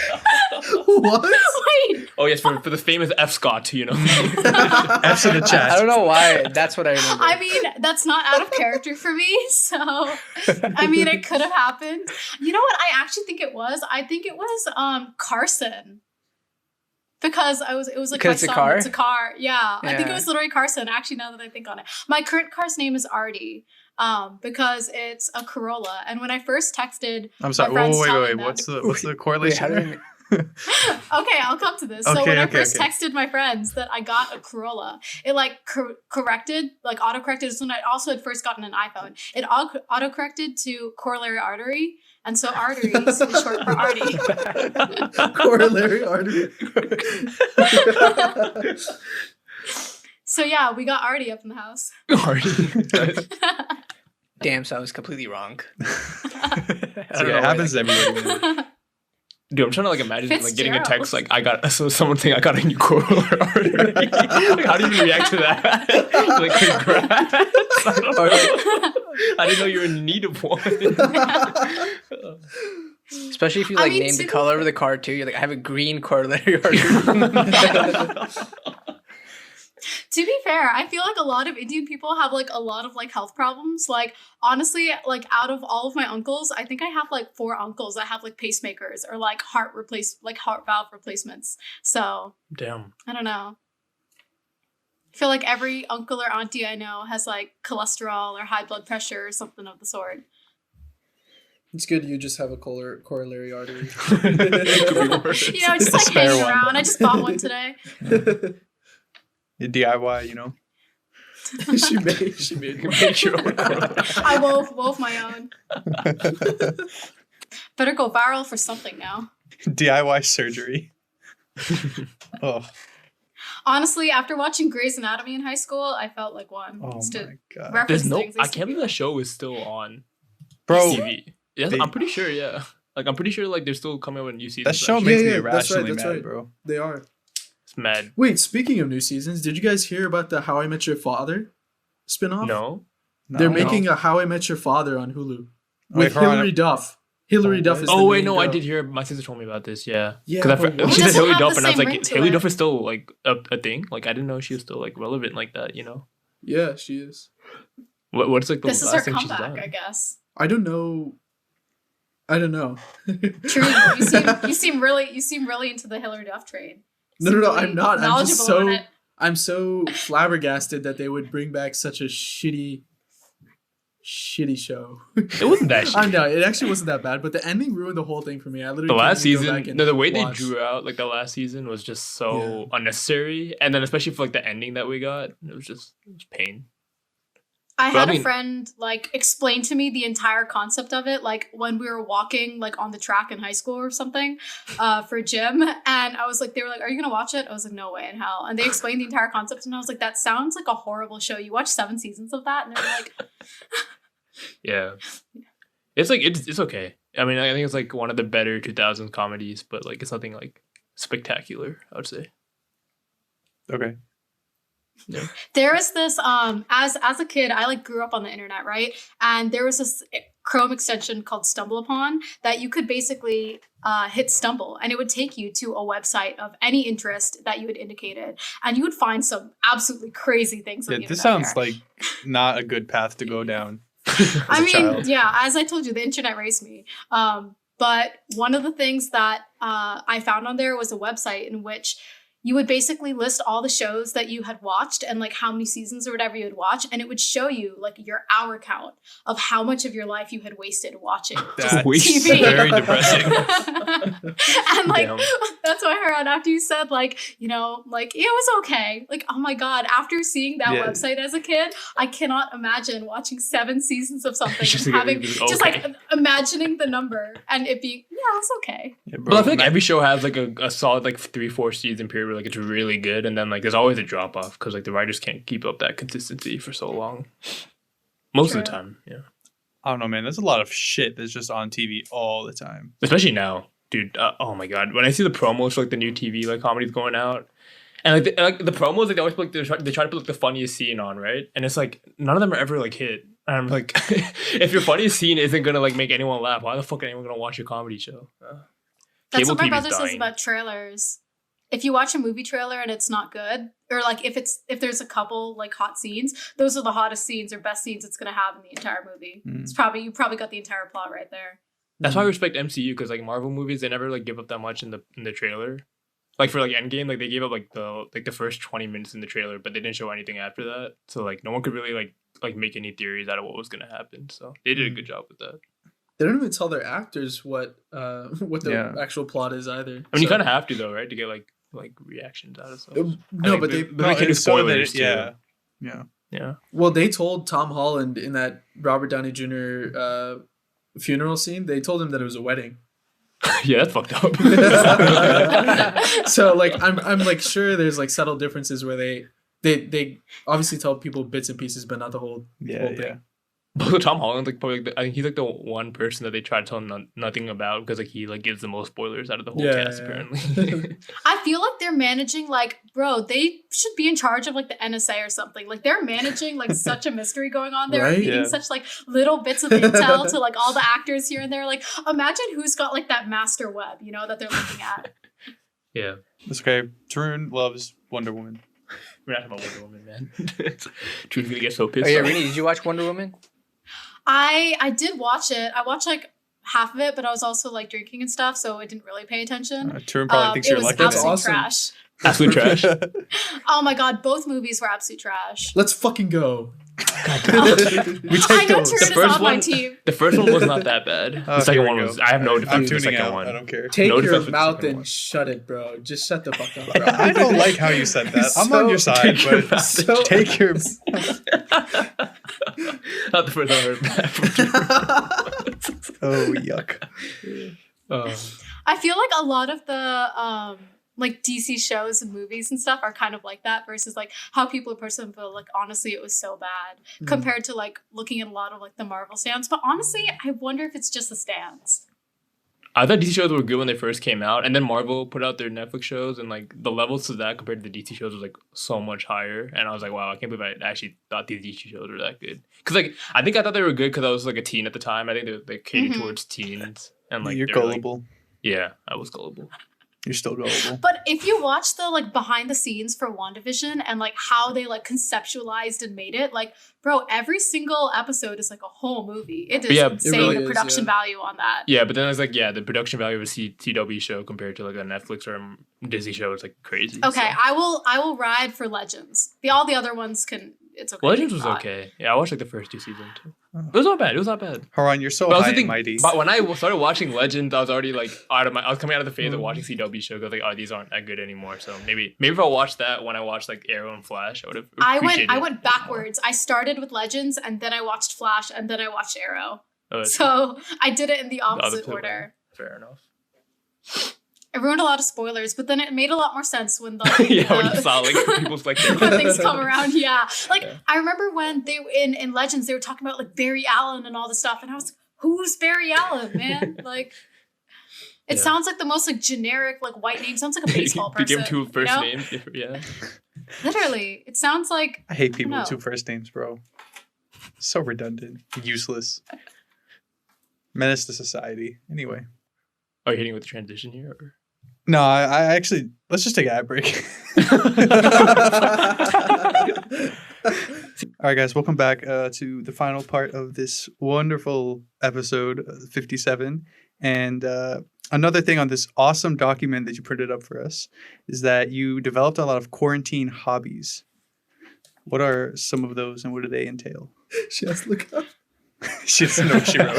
Speaker 5: What?
Speaker 1: Wait.
Speaker 4: Oh yes, for the famous F Scott, you know.
Speaker 2: F's in the chat.
Speaker 3: I don't know why. That's what I remember.
Speaker 1: I mean, that's not out of character for me. So, I mean, it could have happened. You know what? I actually think it was. I think it was Carson. Because it was like my
Speaker 3: it's a
Speaker 1: son.
Speaker 3: car?
Speaker 1: It's a car. Yeah. I think it
Speaker 3: Yeah.
Speaker 1: was literally Carson. Actually, now that I think on it, my current car's name is Artie. Because it's a Corolla. And when I first texted,
Speaker 2: I'm sorry.
Speaker 1: my friends
Speaker 2: Wait.
Speaker 1: telling
Speaker 2: What's
Speaker 1: them-
Speaker 2: the correlation?
Speaker 3: Wait,
Speaker 1: Okay, I'll come to this. So
Speaker 2: Okay,
Speaker 1: when I
Speaker 2: okay,
Speaker 1: first
Speaker 2: okay.
Speaker 1: texted my friends that I got a Corolla, it like corrected, like autocorrected. This when I also had first gotten an iPhone. It autocorrected to corollary artery, and so artery is short for Artie.
Speaker 5: Corollary artery.
Speaker 1: So yeah, we got Artie up in the house.
Speaker 3: Damn, so I was completely wrong.
Speaker 2: It happens to everybody.
Speaker 4: Dude, I'm trying to like imagine like getting a
Speaker 1: Fitzgerald.
Speaker 4: text like someone saying I got a new corolla already. Like, how do you react to that? Like congrats. I didn't know you were in need of one.
Speaker 3: Especially if you
Speaker 1: I
Speaker 3: like
Speaker 1: mean,
Speaker 3: name the
Speaker 1: to-
Speaker 3: color of the car too. You're like, I have a green corollary artery.
Speaker 1: To be fair, I feel like a lot of Indian people have like a lot of like health problems. Like honestly, like out of all of my uncles, I think I have like 4 uncles that have like pacemakers or like heart valve replacements. So
Speaker 4: Damn.
Speaker 1: I don't know. I feel like every uncle or auntie I know has like cholesterol or high blood pressure or something of the sort.
Speaker 5: It's good you just have a corollary artery.
Speaker 4: It could be worse.
Speaker 1: You know, just like
Speaker 2: Spare
Speaker 1: hanging
Speaker 2: one.
Speaker 1: around. I just bought one today.
Speaker 2: DIY, you know.
Speaker 5: she made
Speaker 4: Make your own corolla.
Speaker 1: I wove my own. Better go viral for something now.
Speaker 2: DIY surgery. Oh,
Speaker 1: Honestly, after watching Grey's Anatomy in high school, I felt like one.
Speaker 2: oh
Speaker 1: Just to
Speaker 2: my god,
Speaker 1: reference
Speaker 4: There's no.
Speaker 1: things
Speaker 4: I can't believe that show is still on
Speaker 2: bro.
Speaker 4: TV. Yes,
Speaker 2: they-
Speaker 4: I'm pretty sure. Yeah, like I'm pretty sure like they're still coming out with new seasons.
Speaker 2: That show
Speaker 4: actually.
Speaker 2: makes me
Speaker 5: Yeah, that's right,
Speaker 2: irrationally
Speaker 5: that's
Speaker 2: mad,
Speaker 5: right.
Speaker 2: bro.
Speaker 5: They are.
Speaker 4: It's mad.
Speaker 5: Wait, speaking of new seasons, did you guys hear about the How I Met Your Father spinoff?
Speaker 4: No.
Speaker 5: They're
Speaker 2: No.
Speaker 5: making a How I Met Your Father on Hulu
Speaker 2: Wait,
Speaker 5: with
Speaker 2: hold on.
Speaker 5: Hilary Duff. Hilary Duff is the
Speaker 4: Oh wait,
Speaker 5: main
Speaker 4: no, I
Speaker 5: girl.
Speaker 4: did hear. My sister told me about this. Yeah.
Speaker 5: Yeah,
Speaker 4: Because
Speaker 5: but what?
Speaker 4: she
Speaker 1: It
Speaker 4: said
Speaker 1: doesn't
Speaker 4: Hilary
Speaker 1: have
Speaker 4: Duff,
Speaker 1: the
Speaker 4: and I was
Speaker 1: same
Speaker 4: like,
Speaker 1: ring to
Speaker 4: Hilary
Speaker 1: it.
Speaker 4: Duff is still like a thing. Like I didn't know she was still like relevant like that. You know.
Speaker 5: Yeah, she is.
Speaker 4: What's like the
Speaker 1: This is her
Speaker 4: last thing she's
Speaker 1: comeback,
Speaker 4: done?
Speaker 1: I guess.
Speaker 5: I don't know.
Speaker 1: True. You seem really into the Hillary Duff trade.
Speaker 5: No,
Speaker 1: Seem
Speaker 5: no,
Speaker 1: really
Speaker 5: I'm not. I'm just
Speaker 1: knowledgeable on
Speaker 5: so
Speaker 1: it.
Speaker 5: I'm so flabbergasted that they would bring back such a shitty show.
Speaker 4: It wasn't that shit.
Speaker 5: I know it actually wasn't that bad, but the ending ruined the whole thing for me. I literally
Speaker 4: The
Speaker 5: couldn't
Speaker 4: last
Speaker 5: even go back
Speaker 4: season,
Speaker 5: and
Speaker 4: no, the way
Speaker 5: watch.
Speaker 4: they drew out like the last season was just so unnecessary, and then especially for like the ending that we got, it was pain.
Speaker 1: I
Speaker 4: But
Speaker 1: had
Speaker 4: I
Speaker 1: a
Speaker 4: mean-
Speaker 1: friend like explain to me the entire concept of it, like when we were walking like on the track in high school or something, for gym, and I was like, they were like, "Are you gonna watch it?" I was like, "No way in hell!" And they explained the entire concept, and I was like, "That sounds like a horrible show." You watched 7 seasons of that, and they're like,
Speaker 4: Yeah, it's like it's okay. I mean, I think it's like one of the better 2000s comedies, but like it's nothing like spectacular, I would say.
Speaker 2: Okay.
Speaker 1: there is this as a kid, I like grew up on the internet, right? And there was this Chrome extension called Stumbleupon that you could basically hit stumble, and it would take you to a website of any interest that you had indicated, and you would find some absolutely crazy things on
Speaker 2: Yeah,
Speaker 1: the
Speaker 2: this
Speaker 1: internet
Speaker 2: sounds
Speaker 1: there.
Speaker 2: like not a good path to go down.
Speaker 1: I
Speaker 2: a
Speaker 1: mean,
Speaker 2: child.
Speaker 1: yeah, as I told you, the internet raised me. But one of the things that I found on there was a website in which you would basically list all the shows that you had watched and like how many seasons or whatever you had watched, and it would show you like your hour count of how much of your life you had wasted watching just
Speaker 2: That's
Speaker 1: TV.
Speaker 2: very depressing.
Speaker 1: And like
Speaker 4: Damn.
Speaker 1: that's why Haran, after you said like, you know, like it was okay. Like, oh my god, after seeing that
Speaker 2: Yeah.
Speaker 1: website as a kid, I cannot imagine watching 7 seasons of something
Speaker 4: Just
Speaker 1: and
Speaker 4: like,
Speaker 1: having
Speaker 4: it was
Speaker 1: just
Speaker 4: okay.
Speaker 1: like imagining the number and it being it's okay.
Speaker 2: Yeah,
Speaker 4: But I feel like
Speaker 2: man.
Speaker 4: every show has like a solid like 3-4 season period where like it's really good, and then like there's always a drop off because like the writers can't keep up that consistency for so long. Most of the
Speaker 1: True.
Speaker 4: time, yeah.
Speaker 2: I don't know, man. There's a lot of shit that's just on TV all the time.
Speaker 4: Especially now, dude. Oh my god, when I see the promos for like the new TV like comedies going out, and like the promos, like they always put, like, they try to put like the funniest scene on, right? And it's like none of them are ever like hit. And I'm like, if your funniest scene isn't gonna like make anyone laugh, why the fuck are anyone gonna watch your comedy show?
Speaker 1: That's what my brother says about trailers. If you watch a movie trailer and it's not good, or like if there's a couple like hot scenes, those are the hottest scenes or best scenes it's gonna have in the entire movie. It's you probably got the entire plot right there.
Speaker 4: That's why I respect MCU, because like Marvel movies, they never like give up that much in the trailer. Like for like Endgame, like they gave up like the first 20 minutes in the trailer, but they didn't show anything after that. So like no one could really like make any theories out of what was gonna happen. So they did a good job with that.
Speaker 5: They don't even tell their actors what the actual plot is either.
Speaker 4: I mean, you kind of have to though, right, to get like reactions out of stuff.
Speaker 5: No, but they
Speaker 4: can do spoilers too.
Speaker 2: Yeah.
Speaker 5: Well, they told Tom Holland in that Robert Downey Jr. Funeral scene. They told him that it was a wedding.
Speaker 4: Yeah, that's fucked up.
Speaker 5: So like, I'm like sure there's like subtle differences where they obviously tell people bits and pieces, but not the whole thing.
Speaker 4: But Tom Holland, like probably, I think he's like the one person that they try to tell nothing about, because like he like gives the most spoilers out of the whole cast apparently.
Speaker 1: I feel like they're managing like, bro, they should be in charge of like the NSA or something. Like they're managing like such a mystery going on there, feeding such like little bits of intel to like all the actors here and there. Like imagine who's got like that master web, you know, that they're looking at.
Speaker 4: Yeah,
Speaker 2: that's okay. Tarun loves Wonder Woman.
Speaker 4: We're not talking about Wonder Woman, man. Tarun's gonna get so pissed.
Speaker 3: Oh yeah, Rini, did you watch Wonder Woman?
Speaker 1: I did watch it. I watched like half of it, but I was also like drinking and stuff, so I didn't really pay attention.
Speaker 2: Tarun probably thinks you're lucky.
Speaker 1: It was absolute trash.
Speaker 4: Absolute trash.
Speaker 1: Oh my god, both movies were absolute trash.
Speaker 5: Let's fucking go.
Speaker 2: We take those.
Speaker 1: The first one, my team.
Speaker 4: The first one was not that bad. The second one was. I have no defense for the second one.
Speaker 2: I don't care.
Speaker 5: Take your mouth and shut it, bro. Just shut the fuck up, bro.
Speaker 2: I don't like how you said that. I'm on your side, but take your.
Speaker 4: Not the first time I heard that.
Speaker 2: Oh yuck.
Speaker 1: I feel like a lot of the like DC shows and movies and stuff are kind of like that, versus like how people approach them. Feel like honestly it was so bad compared to like looking at a lot of like the Marvel stands. But honestly, I wonder if it's just the stands.
Speaker 4: I thought DC shows were good when they first came out, and then Marvel put out their Netflix shows, and like the levels to that compared to the DC shows was like so much higher. And I was like, wow, I can't believe I actually thought these DC shows were that good. Because like I thought they were good because I was like a teen at the time. I think they catered towards teens, and like
Speaker 2: you're gullible.
Speaker 4: Like, yeah, I was gullible.
Speaker 2: You're still gullible.
Speaker 1: But if you watch the like behind the scenes for WandaVision and like how they like conceptualized and made it, like bro, every single episode is like a whole movie. It is insane, really the production value on that.
Speaker 4: Yeah, but then it's like the production value of a CW show compared to like a Netflix or Disney show is like crazy.
Speaker 1: Okay, so. I will ride for Legends. All the other ones can. It's okay.
Speaker 4: Legends was okay. Yeah, I watched like the first 2 seasons too. It was not bad.
Speaker 2: Haran, you're so high and mighty.
Speaker 4: But when I started watching Legends, I was already like I was coming out of the phase of watching CW shows. I was like, oh, these aren't that good anymore. So maybe if I watched that when I watched like Arrow and Flash, I would have.
Speaker 1: I went backwards. I started with Legends and then I watched Flash and then I watched Arrow. So I did it in the opposite order.
Speaker 4: Fair enough.
Speaker 1: It ruined a lot of spoilers, but then it made a lot more sense when
Speaker 4: when you saw like people's like
Speaker 1: when things come around. Yeah, like I remember when they in Legends they were talking about like Barry Allen and all this stuff, and I was like, "Who's Barry Allen, man?" Like, it sounds like the most like generic like white name. Sounds like a baseball person.
Speaker 4: Give him 2 first names. Yeah,
Speaker 1: literally, it sounds like.
Speaker 2: I hate people with 2 first names, bro. So redundant, useless, menace to society. Anyway,
Speaker 4: are you hitting with the transition here? Or?
Speaker 2: No, I actually, let's just take an ad break. All right, guys, welcome back to the final part of this wonderful episode 57. And another thing on this awesome document that you printed up for us is that you developed a lot of quarantine hobbies. What are some of those and what do they entail?
Speaker 5: She has to look up.
Speaker 2: She doesn't know what she wrote.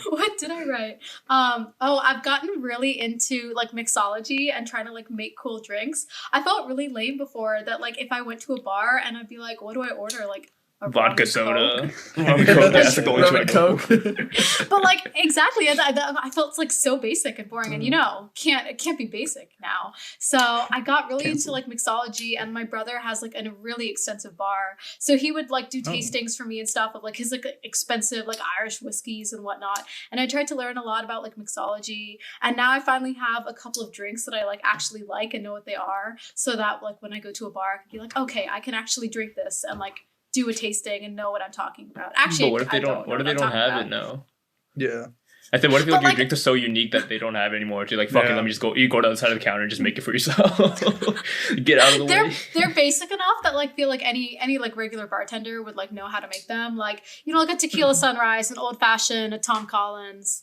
Speaker 1: What did I write? I've gotten really into like mixology and trying to like make cool drinks. I felt really lame before that like if I went to a bar and I'd be like, what do I order? Like a
Speaker 4: vodka
Speaker 1: rum
Speaker 4: soda.
Speaker 1: Coke.
Speaker 4: Rum and Coke. That's like the only
Speaker 5: Rum
Speaker 4: two I
Speaker 5: and
Speaker 4: know.
Speaker 5: Coke.
Speaker 1: But like exactly, I felt like so basic and boring, and it can't be basic now. So I got really into like mixology, and my brother has like a really extensive bar, so he would like do tastings for me and stuff of like his like expensive like Irish whiskeys and whatnot. And I tried to learn a lot about like mixology, and now I finally have a couple of drinks that I like actually like and know what they are, so that like when I go to a bar, I can be like, okay, I can actually drink this and like do a tasting and know what I'm talking about. Actually,
Speaker 4: but what if they don't? What if they don't have it now?
Speaker 2: Yeah.
Speaker 4: I think what if like, your
Speaker 1: like,
Speaker 4: drink is so unique that they don't have it anymore? To like, fuck it, let me just go. You go to the other side of the counter and just make it for yourself. Get out of the way.
Speaker 1: They're basic enough that like feel like any like regular bartender would like know how to make them. Like like a tequila sunrise, an old fashioned, a Tom Collins.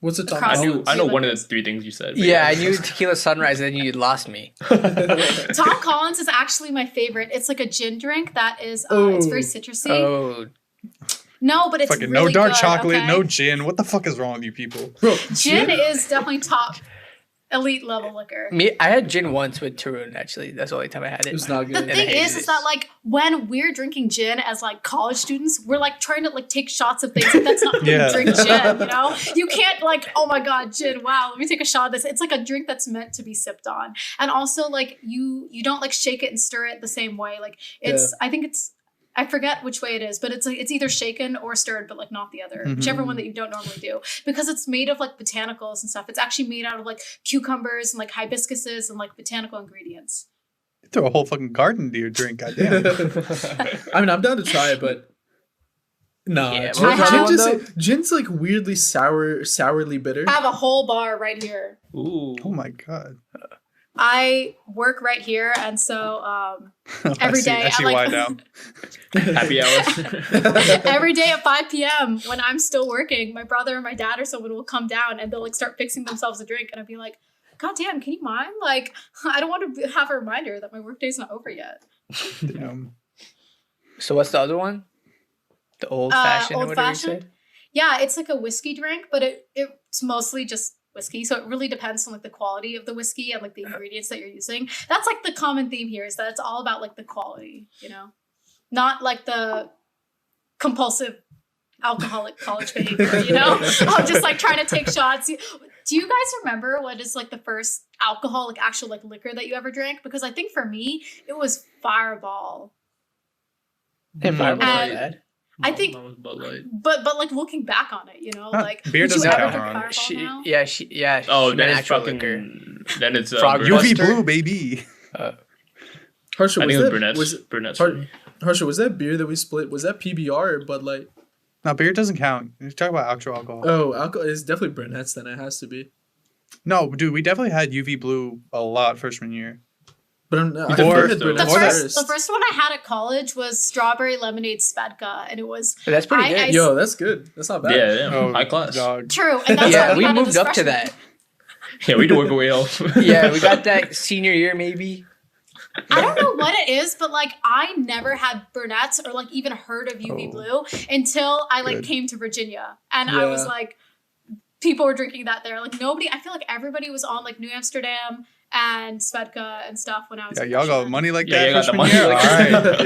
Speaker 5: What's a Tom
Speaker 1: Collins?
Speaker 4: I know one of the three things you said.
Speaker 3: Yeah, I knew tequila sunrise, and then you lost me.
Speaker 1: Tom Collins is actually my favorite. It's like a gin drink that is it's very citrusy.
Speaker 3: Oh,
Speaker 1: no, but it's
Speaker 2: fucking
Speaker 1: really
Speaker 2: no dark
Speaker 1: good,
Speaker 2: chocolate,
Speaker 1: okay?
Speaker 2: no gin. What the fuck is wrong with you people?
Speaker 5: Bro,
Speaker 1: Gin is definitely top elite level liquor.
Speaker 3: I had gin once with Tarun, actually. That's the only time I had it.
Speaker 5: It was not
Speaker 1: The
Speaker 5: good.
Speaker 1: thing is that like when we're drinking gin as like college students, we're like trying to like take shots of things. Like, that's not how you drink gin, You can't like, oh my god, gin, wow, let me take a shot of this. It's like a drink that's meant to be sipped on. And also like you don't like shake it and stir it the same way. Like I forget which way it is, but it's like it's either shaken or stirred, but like not the other, whichever one that you don't normally do, because it's made of like botanicals and stuff. It's actually made out of like cucumbers and like hibiscuses and like botanical ingredients.
Speaker 2: You throw a whole fucking garden to your drink, goddamn.
Speaker 5: I mean, I'm down to try it, but no.
Speaker 3: Yeah,
Speaker 5: Gin's like weirdly sourly bitter.
Speaker 1: I have a whole bar right here.
Speaker 4: Ooh.
Speaker 2: Oh my god.
Speaker 1: I work right here, and so every day
Speaker 2: I see
Speaker 1: like,
Speaker 2: why now.
Speaker 4: Happy hours.
Speaker 1: every day at 5 p.m. when I'm still working, my brother or my dad or someone will come down and they'll like start fixing themselves a drink, and I'll be like, God damn, can you mind? Like, I don't want to have a reminder that my workday's not over yet.
Speaker 2: Damn.
Speaker 3: So what's the other one? The old fashioned, or whatever you said?
Speaker 1: Yeah, it's like a whiskey drink, but it's mostly just whiskey, so it really depends on like the quality of the whiskey and like the ingredients that you're using. That's like the common theme here, is that it's all about like the quality, not like the compulsive alcoholic college behavior, I'm just like trying to take shots. Do you guys remember what is like the first alcohol, like actual like liquor that you ever drank? Because I think for me it was Fireball.
Speaker 3: And Fireball was bad.
Speaker 1: I think, but like looking back on it, like
Speaker 2: beer doesn't count
Speaker 1: on.
Speaker 3: Yeah.
Speaker 4: Oh, then it's
Speaker 3: actual
Speaker 4: fucking.
Speaker 3: liquor.
Speaker 4: Then it's
Speaker 3: Frog
Speaker 2: UV blue, baby.
Speaker 5: Harsha,
Speaker 4: I think it
Speaker 5: was
Speaker 4: was brunettes. For me.
Speaker 5: Harsha, was that beer that we split? Was that PBR or Bud Light?
Speaker 2: No, beer doesn't count. You're talking about actual alcohol.
Speaker 5: Oh, alcohol is definitely brunettes. Then it has to be.
Speaker 2: No, dude, we definitely had UV blue a lot freshman year.
Speaker 5: But
Speaker 1: the first one I had at college was strawberry lemonade Svedka, and it was
Speaker 3: that's pretty good.
Speaker 5: Yo, that's good. That's not bad.
Speaker 4: Yeah. High class.
Speaker 2: Dog.
Speaker 1: True, and that's
Speaker 3: we moved up to that.
Speaker 4: Yeah, we do work our way up.
Speaker 3: Yeah, we got that senior year maybe.
Speaker 1: I don't know what it is, but like I never had brunettes or like even heard of UV blue until I like came to Virginia, and I was like, people were drinking that there. Like nobody. I feel like everybody was on like New Amsterdam and Svedka and stuff when I was.
Speaker 2: Yeah, y'all got money like
Speaker 4: Yeah,
Speaker 2: that.
Speaker 4: you got the
Speaker 2: freshman
Speaker 4: money
Speaker 2: year?
Speaker 4: like
Speaker 2: All
Speaker 4: that.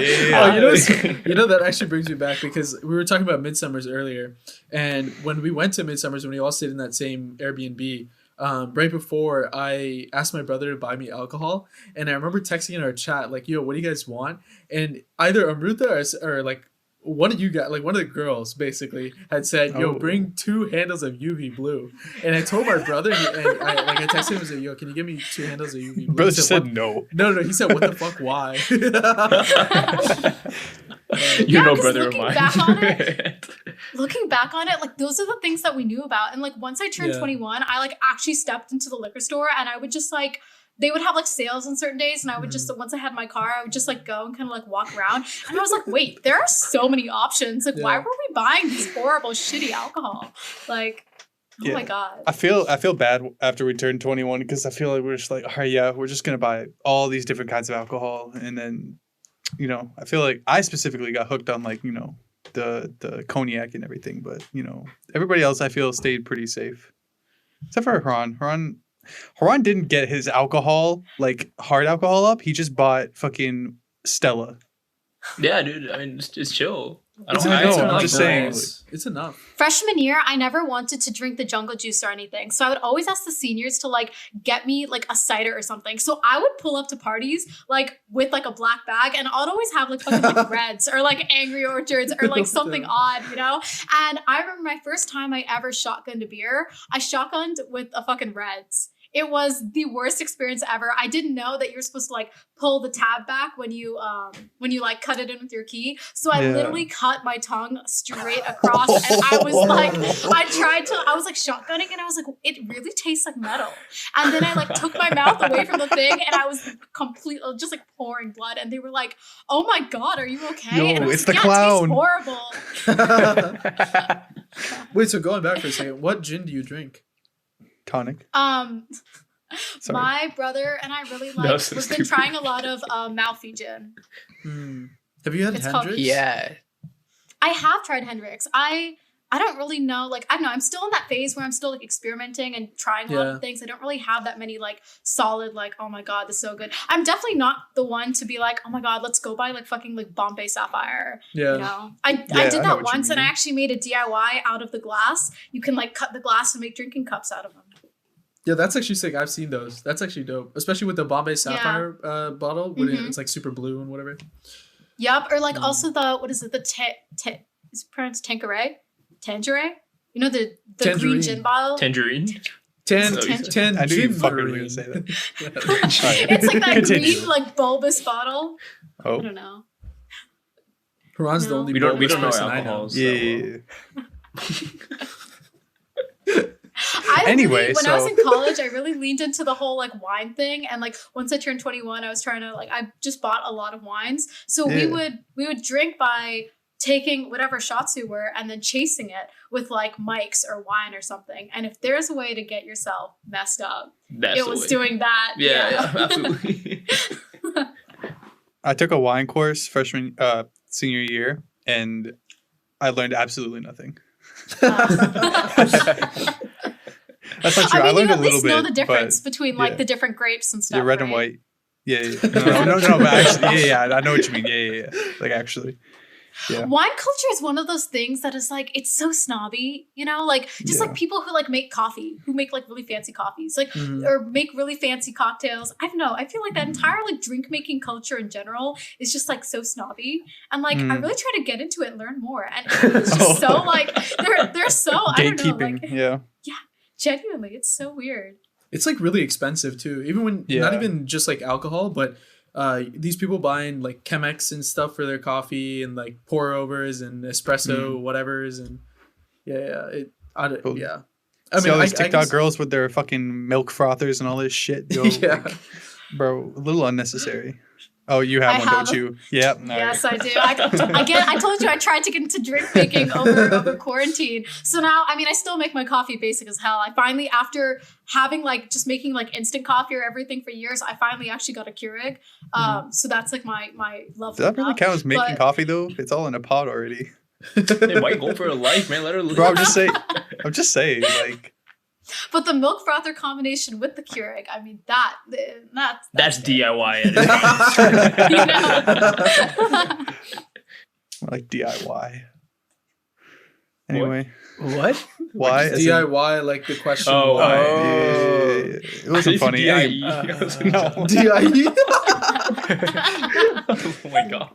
Speaker 2: right.
Speaker 5: Oh, that actually brings me back because we were talking about Midsummers earlier, and when we went to Midsummers, when we all stayed in that same Airbnb. Right before I asked my brother to buy me alcohol, and I remember texting in our chat like, "Yo, what do you guys want?" And either Amrutha or like one of you guys, like one of the girls, basically had said, "Yo, bring 2 handles of UV blue." And I told my brother, and I texted him and said, "Yo, can you give me 2 handles of UV blue?"
Speaker 2: Brother said no.
Speaker 5: No. He said, "What the fuck? Why?"
Speaker 4: Brother of mine.
Speaker 1: Looking back on it, like those are the things that we knew about. And like once I turned 21, I like actually stepped into the liquor store, and I would just like, they would have like sales on certain days, and I would just, once I had my car, I would just like go and kind of like walk around, and I was like, wait, there are so many options. Like, why were we buying this horrible, shitty alcohol? Like, oh my god.
Speaker 2: I feel bad after we turned 21 because I feel like we're just like, all right, we're just gonna buy all these different kinds of alcohol, and then, I feel like I specifically got hooked on like, the cognac and everything, but everybody else I feel stayed pretty safe, except for Haran. Haran didn't get his alcohol, like hard alcohol up. He just bought fucking Stella.
Speaker 4: Yeah, dude. I mean, it's chill.
Speaker 2: I'm just saying.
Speaker 5: It's enough.
Speaker 1: Freshman year, I never wanted to drink the jungle juice or anything. So I would always ask the seniors to like get me like a cider or something. So I would pull up to parties like with like a black bag, and I'd always have like fucking like Reds or like Angry Orchards or like something odd, you know? And I remember my first time I ever shotgunned a beer, I shotgunned with a fucking Reds. It was the worst experience ever. I didn't know that you're supposed to like pull the tab back when you like cut it in with your key. So I literally cut my tongue straight across, and I was like, I was like shotgunning, and I was like, it really tastes like metal. And then I like took my mouth away from the thing, and I was completely just like pouring blood. And they were like, "Oh my god, are you okay?"
Speaker 2: Yo,
Speaker 1: and
Speaker 2: it's the clown.
Speaker 1: It tastes horrible.
Speaker 5: Wait, so going back for a second, what gin do you drink?
Speaker 2: Tonic.
Speaker 1: My brother and I really like. We've been trying a lot of Malfi gin.
Speaker 5: Have you had Hendrix?
Speaker 3: Yeah,
Speaker 1: I have tried Hendrix. I don't really know. Like, I don't know. I'm still in that phase where I'm still like experimenting and trying a lot of things. I don't really have that many like solid like, oh my god, this is so good. I'm definitely not the one to be like, oh my god, let's go buy like fucking like Bombay Sapphire.
Speaker 5: Yeah.
Speaker 1: You know, I did that once, and I actually made a DIY out of the glass. You can like cut the glass and make drinking cups out of them.
Speaker 5: Yeah, that's actually sick. I've seen those. That's actually dope, especially with the Bombay Sapphire bottle when it's like super blue and whatever.
Speaker 1: Yep, or like also the what is it? Is it pronounced Tanqueray? Tangerine? You know the green gin bottle?
Speaker 4: Tangerine.
Speaker 5: Tangerine.
Speaker 2: I knew you fucking were gonna say that.
Speaker 1: It's like that green like bulbous bottle.
Speaker 2: Oh.
Speaker 1: I don't know.
Speaker 5: Huron's the only
Speaker 4: we don't know
Speaker 5: person I know.
Speaker 4: alcohols.
Speaker 2: Yeah.
Speaker 1: Anyway, when I was in college, I really leaned into the whole like wine thing, and like once I turned 21, I was trying to like I just bought a lot of wines. So we would drink by taking whatever shots we were and then chasing it with like mics or wine or something. And if there's a way to get yourself messed up, it was doing that.
Speaker 4: Yeah, absolutely.
Speaker 2: I took a wine course senior year, and I learned absolutely nothing. That's not true. I learned a little bit. You at least
Speaker 1: know the difference between like the different grapes and stuff.
Speaker 2: Yeah, red and white. Yeah. No, but actually, I know what you mean. Yeah. Like actually. Yeah.
Speaker 1: Wine culture is one of those things that is like, it's so snobby, you know, like just like people who like make coffee, who make like really fancy coffees, like, or make really fancy cocktails. I don't know. I feel like that entire like drink making culture in general is just like so snobby. And like, I really try to get into it and learn more. And it's just so like, they're so, I don't know. Like, yeah, genuinely, it's so weird.
Speaker 5: It's like really expensive too. Even when, not even just like alcohol, but these people buying like Chemex and stuff for their coffee and like pour overs and espresso whatevers and I
Speaker 2: mean, all these TikTok girls with their fucking milk frothers and all this shit. Yo, like, bro, a little unnecessary. Oh, you have one, don't you? Yep.
Speaker 1: Yes, I do. I told you I tried to get into drink making over quarantine. So now, I mean, I still make my coffee basic as hell. I finally, after having like just making like instant coffee or everything for years, I finally actually got a Keurig. So that's like my love.
Speaker 2: Does that really count as making coffee though? It's all in a pot already.
Speaker 4: Hey, why go for a life, man? Let her live.
Speaker 2: Bro, I'm just saying, like.
Speaker 1: But the milk frother combination with the Keurig, I mean, that's
Speaker 4: DIY.
Speaker 1: You know?
Speaker 2: Like DIY. Anyway.
Speaker 3: What?
Speaker 2: Why?
Speaker 5: DIY, like the question.
Speaker 2: Yeah. It wasn't funny.
Speaker 5: No.
Speaker 2: DIY.
Speaker 4: Oh my god.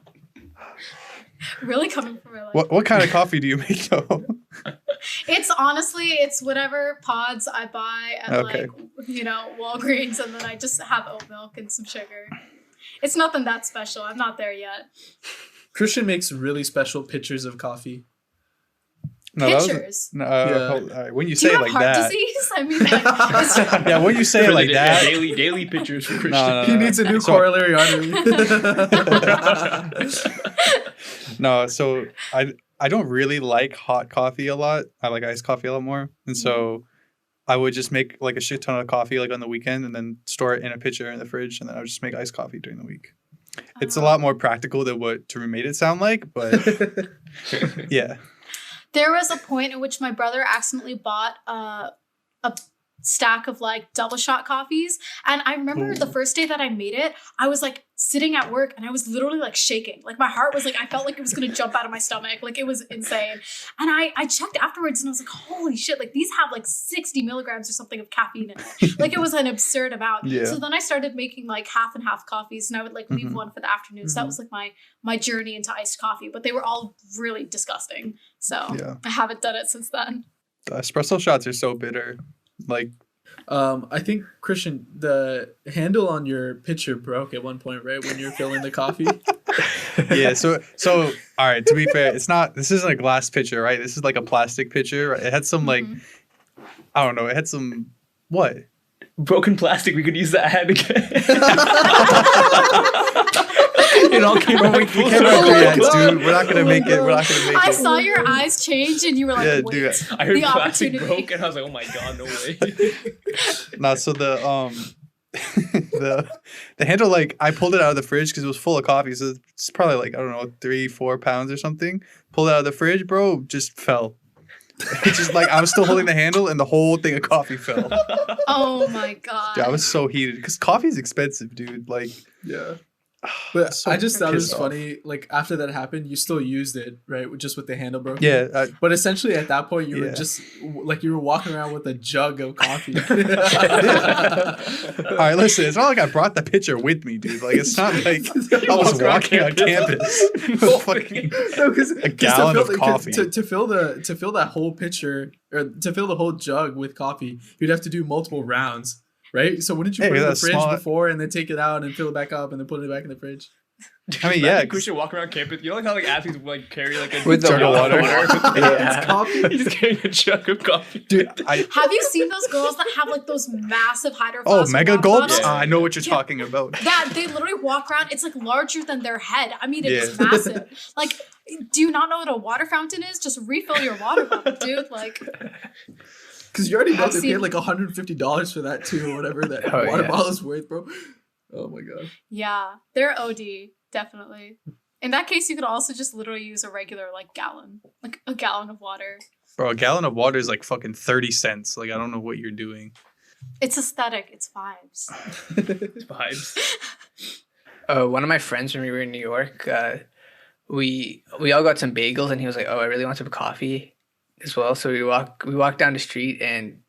Speaker 1: Really coming from my life.
Speaker 2: What kind of coffee do you make though?
Speaker 1: It's whatever pods I buy at like, you know, Walgreens, and then I just have oat milk and some sugar. It's nothing that special. I'm not there yet.
Speaker 5: Christian makes really special pitchers of coffee.
Speaker 2: No,
Speaker 1: pitchers?
Speaker 2: All right. When you say it like
Speaker 1: heart
Speaker 2: that.
Speaker 1: Disease? I mean, like,
Speaker 2: yeah, when you say it like that.
Speaker 4: Daily pitchers for Christian.
Speaker 2: No.
Speaker 5: He needs a new corollary artery.
Speaker 2: No, so I don't really like hot coffee a lot. I like iced coffee a lot more. And so I would just make like a shit ton of coffee like on the weekend and then store it in a pitcher in the fridge, and then I would just make iced coffee during the week. It's a lot more practical than what Tarun made it sound like, but yeah.
Speaker 1: There was a point in which my brother accidentally bought a stack of like double shot coffees, and I remember the first day that I made it, I was like sitting at work and I was literally like shaking. Like my heart was like, I felt like it was going to jump out of my stomach. Like it was insane. And I checked afterwards and I was like, holy shit, like these have like 60 milligrams or something of caffeine in it. Like it was an absurd amount.
Speaker 2: Yeah.
Speaker 1: So then I started making like half and half coffees and I would like leave one for the afternoon. So that was like my journey into iced coffee, but they were all really disgusting. So I haven't done it since then.
Speaker 2: The espresso shots are so bitter. Like,
Speaker 5: I think, Christian, the handle on your pitcher broke at one point, right? When you're filling the coffee.
Speaker 2: Yeah. So all right, to be fair, this isn't a glass pitcher, right? This is like a plastic pitcher. Right? It had some like, I don't know. It had some, what?
Speaker 4: Broken plastic. We could use that hand again. It all came out.
Speaker 2: We can't react, dude. We're not gonna make it.
Speaker 1: I saw your eyes change and you were like,
Speaker 2: Yeah,
Speaker 1: wait,
Speaker 2: dude.
Speaker 4: I heard
Speaker 1: the
Speaker 4: plastic
Speaker 1: opportunity.
Speaker 4: broke and I was like, oh my god, no way.
Speaker 2: Nah, so the the handle, like I pulled it out of the fridge because it was full of coffee, so it's probably like, I don't know, 3-4 pounds or something. Pulled it out of the fridge, bro, just fell. It's just like I was still holding the handle and the whole thing of coffee fell.
Speaker 1: Oh my god.
Speaker 2: Dude, I was so heated because coffee is expensive, dude. Like,
Speaker 5: Yeah. But
Speaker 2: so
Speaker 5: I just thought it was
Speaker 2: pissed off.
Speaker 5: funny. Like after that happened, you still used it, right? Just with the handle broken.
Speaker 2: Yeah.
Speaker 5: But essentially, at that point, you were
Speaker 2: Yeah.
Speaker 5: just like you were walking around with a jug of coffee.
Speaker 2: All right, listen. It's not like I brought the pitcher with me, dude. Like, it's not like I was walking on campus with fucking a gallon of coffee.
Speaker 5: To fill that whole pitcher or to fill the whole jug with coffee, you'd have to do multiple rounds. Right? So wouldn't you put it in the
Speaker 2: that's
Speaker 5: fridge
Speaker 2: small.
Speaker 5: before and then take it out and fill it back up and then put it back in the fridge?
Speaker 2: I mean, yeah.
Speaker 4: We should walk around campus. You know, like how like athletes like carry like a
Speaker 3: With the
Speaker 4: jug of
Speaker 3: water.
Speaker 5: It's coffee.
Speaker 4: He's carrying a jug of coffee.
Speaker 2: Dude,
Speaker 1: Have you seen those girls that have like those massive hydro
Speaker 2: oh,
Speaker 1: flask
Speaker 2: mega
Speaker 1: water
Speaker 2: gulps?
Speaker 1: bottles?
Speaker 2: I know what you're talking about.
Speaker 1: That they literally walk around. It's like larger than their head. I mean, it's
Speaker 2: Yeah.
Speaker 1: massive. Like, do you not know what a water fountain is? Just refill your water bottle, dude. Like,
Speaker 5: Because you already know
Speaker 1: I've
Speaker 5: they
Speaker 1: seen-
Speaker 5: paid like $150 for that too, or whatever that
Speaker 3: Oh,
Speaker 5: water
Speaker 3: yeah.
Speaker 5: bottle is worth, bro. Oh my god.
Speaker 1: yeah, they're OD, definitely. In that case, you could also just literally use a regular like gallon, like a gallon of water.
Speaker 2: Bro, a gallon of water is like fucking 30 cents. Like, I don't know what you're doing.
Speaker 1: It's aesthetic. It's vibes.
Speaker 4: Vibes.
Speaker 3: One of my friends when we were in New York, we all got some bagels, and he was like, "Oh, I really want some coffee as well." So we walked down the street, and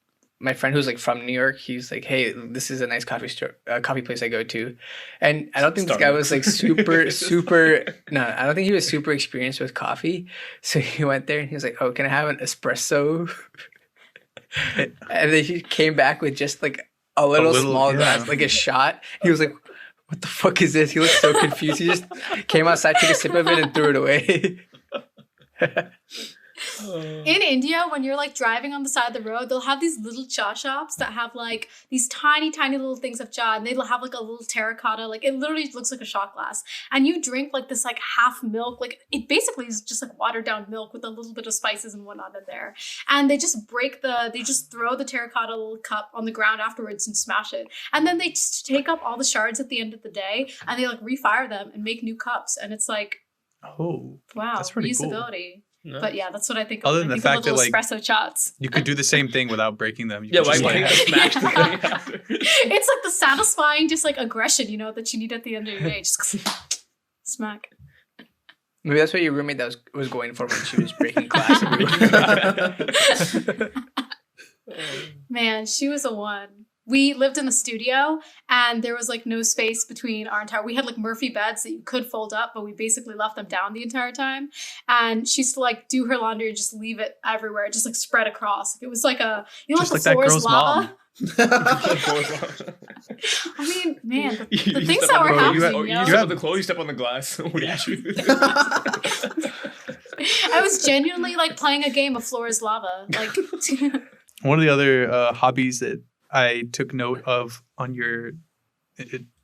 Speaker 3: my friend who's like from New York, he's like, "Hey, this is a nice coffee place I go to," and I don't think this guy was like super. No, I don't think he was super experienced with coffee. So he went there and he was like, "Oh, can I have an espresso?" And then he came back with just like a little small glass, like a shot. He was like, "What the fuck is this?" He looked so confused. He just came outside, took a sip of it, and threw it away.
Speaker 1: In India, when you're like driving on the side of the road, they'll have these little cha shops that have like these tiny little things of cha, and they'll have like a little terracotta, like it literally looks like a shot glass. And you drink like this like half milk, like it basically is just like watered down milk with a little bit of spices and whatnot in there. And they just throw the terracotta little cup on the ground afterwards and smash it. And then they just take up all the shards at the end of the day and they like refire them and make new cups. And it's like,
Speaker 2: Oh,
Speaker 1: wow,
Speaker 2: that's pretty cool.
Speaker 1: usability.
Speaker 4: No.
Speaker 1: But yeah, that's what I think.
Speaker 2: Other
Speaker 1: of.
Speaker 2: than
Speaker 1: I
Speaker 2: the
Speaker 1: think
Speaker 2: fact that,
Speaker 1: little
Speaker 2: like,
Speaker 1: espresso shots.
Speaker 2: you could do the same thing without breaking them. You
Speaker 4: Yeah,
Speaker 2: could
Speaker 4: why
Speaker 2: just,
Speaker 4: can't
Speaker 2: like,
Speaker 4: you smash the thing after?
Speaker 1: It's like the satisfying, just like aggression, you know, that you need at the end of your day. Just smack.
Speaker 3: Maybe that's what your roommate was going for when she was breaking class.
Speaker 1: Man, she was a one. We lived in a studio and there was like no space between we had like Murphy beds that you could fold up, but we basically left them down the entire time. And she used to like do her laundry and just leave it everywhere, just like spread across. It was like
Speaker 2: Just
Speaker 1: like
Speaker 2: like
Speaker 1: the
Speaker 2: that
Speaker 1: floor is
Speaker 2: girl's
Speaker 1: lava.
Speaker 2: mom.
Speaker 1: I mean, man, the
Speaker 4: You
Speaker 1: things
Speaker 4: step
Speaker 1: that
Speaker 4: on
Speaker 1: were
Speaker 4: the-
Speaker 1: happening,
Speaker 4: You
Speaker 1: you know?
Speaker 4: step on the clothes, you step on the glass. What do you choose?
Speaker 1: I was genuinely like playing a game of floor is lava. Like,
Speaker 2: One of the other hobbies that I took note of on your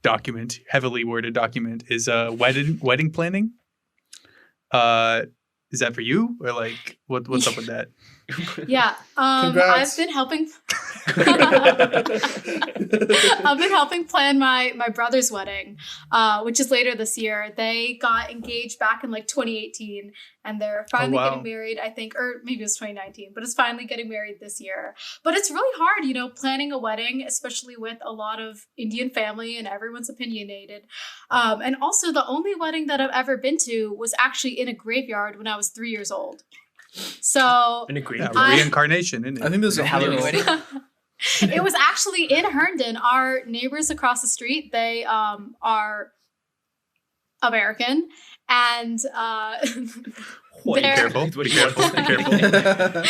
Speaker 2: document, heavily worded document, is wedding planning. Is that for you, or like what's up with that?
Speaker 1: yeah,
Speaker 5: Congrats.
Speaker 1: I've been helping. I've been helping plan my brother's wedding, which is later this year. They got engaged back in like 2018, and they're finally getting married, I think, or maybe it was 2019, but it's finally getting married this year. But it's really hard, you know, planning a wedding, especially with a lot of Indian family and everyone's opinionated. And also the only wedding that I've ever been to was actually in a graveyard when I was 3 years old. So
Speaker 4: in a graveyard.
Speaker 2: Reincarnation, isn't it?
Speaker 5: I think there's a
Speaker 3: Halloween wedding.
Speaker 1: It was actually in Herndon. Our neighbors across the street, they are American, and
Speaker 2: Be careful. Be careful. Be careful.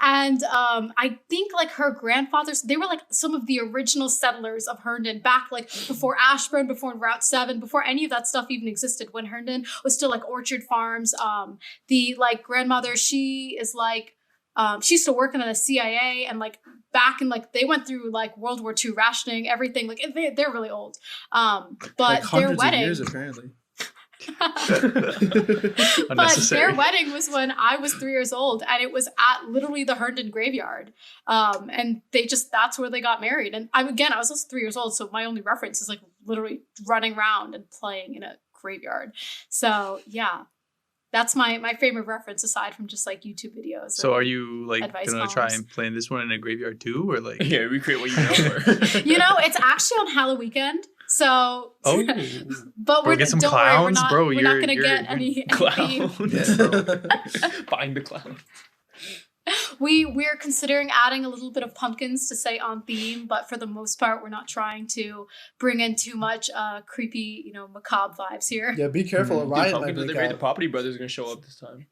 Speaker 1: And I think like her grandfathers, they were like some of the original settlers of Herndon back like before Ashburn, before Route 7, before any of that stuff even existed, when Herndon was still like Orchard Farms. The like grandmother, she is like, she used to work in the CIA, and like back in like they went through like World War II rationing, everything. Like they're really old. But
Speaker 5: like
Speaker 1: their
Speaker 5: hundreds
Speaker 1: wedding,
Speaker 5: of years apparently.
Speaker 1: But their wedding was when I was 3 years old, and it was at literally the Herndon graveyard. And that's where they got married. And I was also 3 years old, so my only reference is like literally running around and playing in a graveyard. So yeah, that's my favorite reference aside from just like YouTube videos.
Speaker 2: So are you like
Speaker 1: advice
Speaker 2: gonna
Speaker 1: columns.
Speaker 2: try and plan this one in a graveyard too, or like?
Speaker 4: Yeah, recreate what you know for.
Speaker 1: You know, it's actually on Halloween weekend. So, but
Speaker 2: Bro, get some
Speaker 1: don't
Speaker 2: clowns,
Speaker 1: worry, we're not
Speaker 2: bro.
Speaker 1: gonna get any
Speaker 4: Clowns. Find the clown.
Speaker 1: We're considering adding a little bit of pumpkins to stay on theme, but for the most part, we're not trying to bring in too much creepy, you know, macabre vibes here.
Speaker 5: Yeah, be careful. A riot might
Speaker 4: Dude,
Speaker 5: break
Speaker 4: the
Speaker 5: out.
Speaker 4: Property Brothers are gonna show up this time.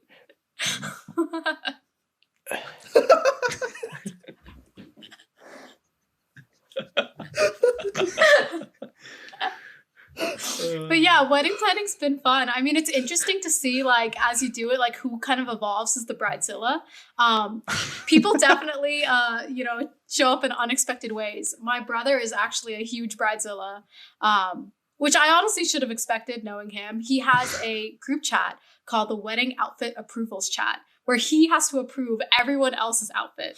Speaker 1: But yeah, wedding planning's been fun. I mean, it's interesting to see, like, as you do it, like, who kind of evolves as the bridezilla. People definitely, you know, show up in unexpected ways. My brother is actually a huge bridezilla, which I honestly should have expected knowing him. He has a group chat called the Wedding Outfit Approvals Chat, where he has to approve everyone else's outfit,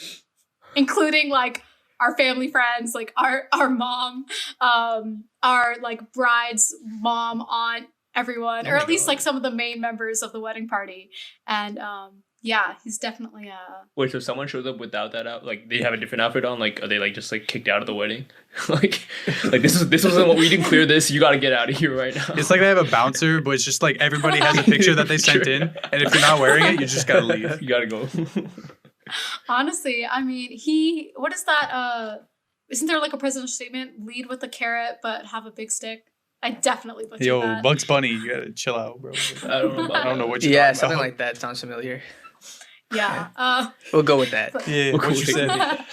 Speaker 1: including, like, our family friends, like our mom, our like bride's mom, aunt, everyone, or at least like some of the main members of the wedding party. And yeah, he's definitely
Speaker 4: Wait, so someone shows up without that out? Like they have a different outfit on? Like are they like just like kicked out of the wedding? like this wasn't what we didn't clear this. You got to get out of here right now.
Speaker 2: It's like they have a bouncer, but it's just like everybody has a picture that they sent in, and if you're not wearing it, you just gotta leave.
Speaker 4: You gotta go.
Speaker 1: honestly, I mean, what is that? Isn't there like a presidential statement? Lead with a carrot, but have a big stick. I definitely butchered
Speaker 2: Yo,
Speaker 1: that.
Speaker 2: Bugs Bunny, you gotta chill out, bro.
Speaker 4: I don't know.
Speaker 2: I don't know what you're
Speaker 3: Yeah,
Speaker 2: talking
Speaker 3: something
Speaker 2: about.
Speaker 3: like that sounds familiar.
Speaker 1: Yeah.
Speaker 3: We'll go with that.
Speaker 2: Yeah, what you said.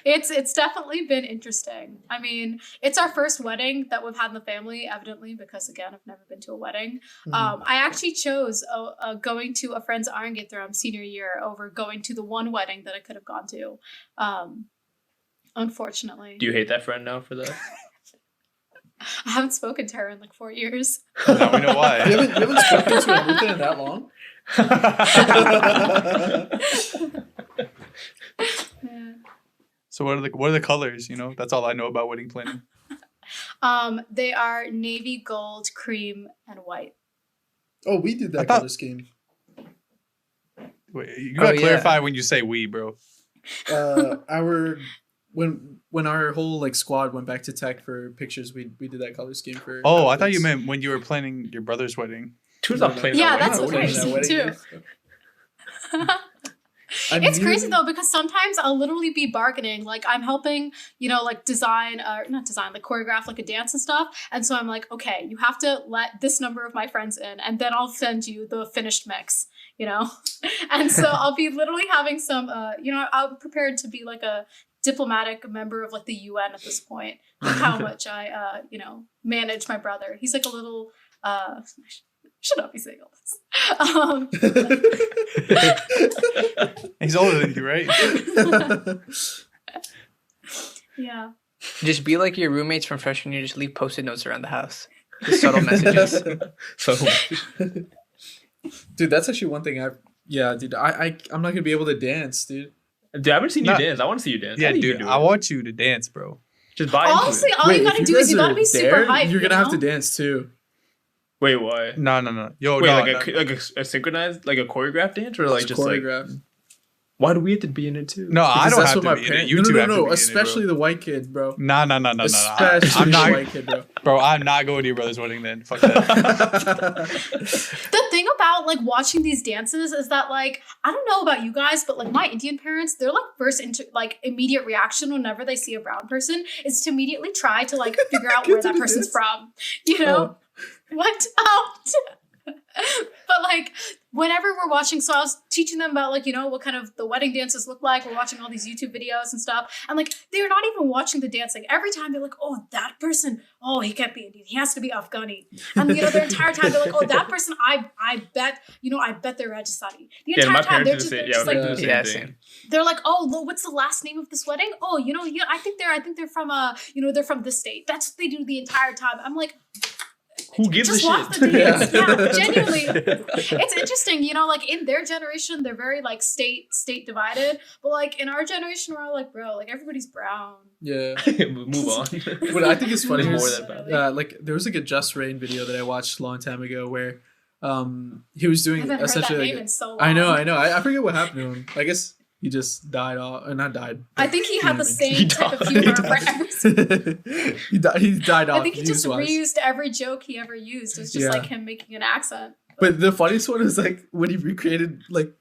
Speaker 1: It's definitely been interesting. I mean, it's our first wedding that we've had in the family, evidently, because again, I've never been to a wedding.
Speaker 5: Mhm.
Speaker 1: I actually chose going to a friend's Arngeithram senior year over going to the one wedding that I could have gone to. Unfortunately.
Speaker 4: Do you hate that friend now for that?
Speaker 1: I haven't spoken to her in like 4 years.
Speaker 2: Now we know why.
Speaker 5: You haven't spoken to Anita in that long?
Speaker 1: Yeah.
Speaker 2: So what are the colors? You know, that's all I know about wedding planning.
Speaker 1: They are navy, gold, cream, and white.
Speaker 5: Oh, we did that
Speaker 2: I thought-
Speaker 5: color scheme.
Speaker 2: Wait, you gotta
Speaker 3: yeah.
Speaker 2: clarify when you say we, bro.
Speaker 5: When our whole like squad went back to tech for pictures, we did that color scheme for.
Speaker 2: Oh, I thought you
Speaker 5: outfits.
Speaker 2: meant when you were planning your brother's wedding.
Speaker 4: Two's not playing
Speaker 1: Yeah,
Speaker 4: that
Speaker 1: that's
Speaker 4: wedding.
Speaker 1: what
Speaker 5: Wedding,
Speaker 1: I
Speaker 5: that
Speaker 1: see
Speaker 5: wedding
Speaker 1: too.
Speaker 5: day.
Speaker 1: It's crazy though, because sometimes I'll literally be bargaining. Like I'm helping, you know, like like choreograph like a dance and stuff. And so I'm like, okay, you have to let this number of my friends in, and then I'll send you the finished mix, you know? And so I'll be literally having some, you know, I'm prepared to be like a diplomatic member of like the UN at this point. Like how much I, you know, manage my brother. He's like a little, should not be saying all this.
Speaker 2: He's older than you, right?
Speaker 1: Yeah.
Speaker 3: Just be like your roommates from freshman year. Just leave post-it notes around the house. Just subtle messages.
Speaker 4: So
Speaker 5: Dude, that's actually one thing I'm not gonna be able to dance, dude.
Speaker 4: Dude, I haven't seen you dance. I want to see you dance.
Speaker 2: Yeah, dude, I want you to dance, bro.
Speaker 4: Just buy
Speaker 1: Honestly,
Speaker 4: into it.
Speaker 1: all you gotta do is you gotta be super hyped.
Speaker 5: You're gonna have to dance too.
Speaker 4: Wait, why?
Speaker 2: No. Yo,
Speaker 4: wait,
Speaker 2: no,
Speaker 4: like a synchronized, like a choreographed dance, or like just
Speaker 5: choreographed.
Speaker 4: Like? Why do we have to be in it too?
Speaker 2: No, I don't have to be in it. You two have to be in it,
Speaker 5: especially the white kids, bro.
Speaker 2: No.
Speaker 5: Especially
Speaker 2: I'm not,
Speaker 5: the white kid, bro.
Speaker 2: Bro, I'm not going to your brother's wedding then. Fuck that.
Speaker 1: The thing about like watching these dances is that like I don't know about you guys, but like my Indian parents, their like first immediate reaction whenever they see a brown person is to immediately try to like figure out where that person's from. You know? What out? But like whenever we're watching, so I was teaching them about like, you know, what kind of the wedding dances look like. We're watching all these YouTube videos and stuff. And like they're not even watching the dance. Like every time they're like, oh, that person, oh, he can't be Indian. He has to be Afghani. And you know, their entire time they're like, oh, that person, I bet they're Rajasthani. The entire time they're just like, they're like, oh, what's the last name of this wedding? Oh, you know, I think they're from they're from this state. That's what they do the entire time. I'm like,
Speaker 4: who gives a shit?
Speaker 1: The dance. Yeah, genuinely. It's interesting, you know, like in their generation, they're very like state divided. But like in our generation, we're all like, bro, like everybody's brown.
Speaker 5: Yeah.
Speaker 4: Move on.
Speaker 5: What I think is funny
Speaker 4: more
Speaker 5: is,
Speaker 4: than bad.
Speaker 5: like there was like a Just Rain video that I watched a long time ago where he was doing essentially like,
Speaker 1: so long.
Speaker 5: I know. I forget what happened to him. I guess he just died off, not died.
Speaker 1: I think he had the same type of humor for every.
Speaker 5: He died off.
Speaker 1: I think he just reused every joke he ever used. It was just like him making an accent.
Speaker 5: But the funniest one is like when he recreated like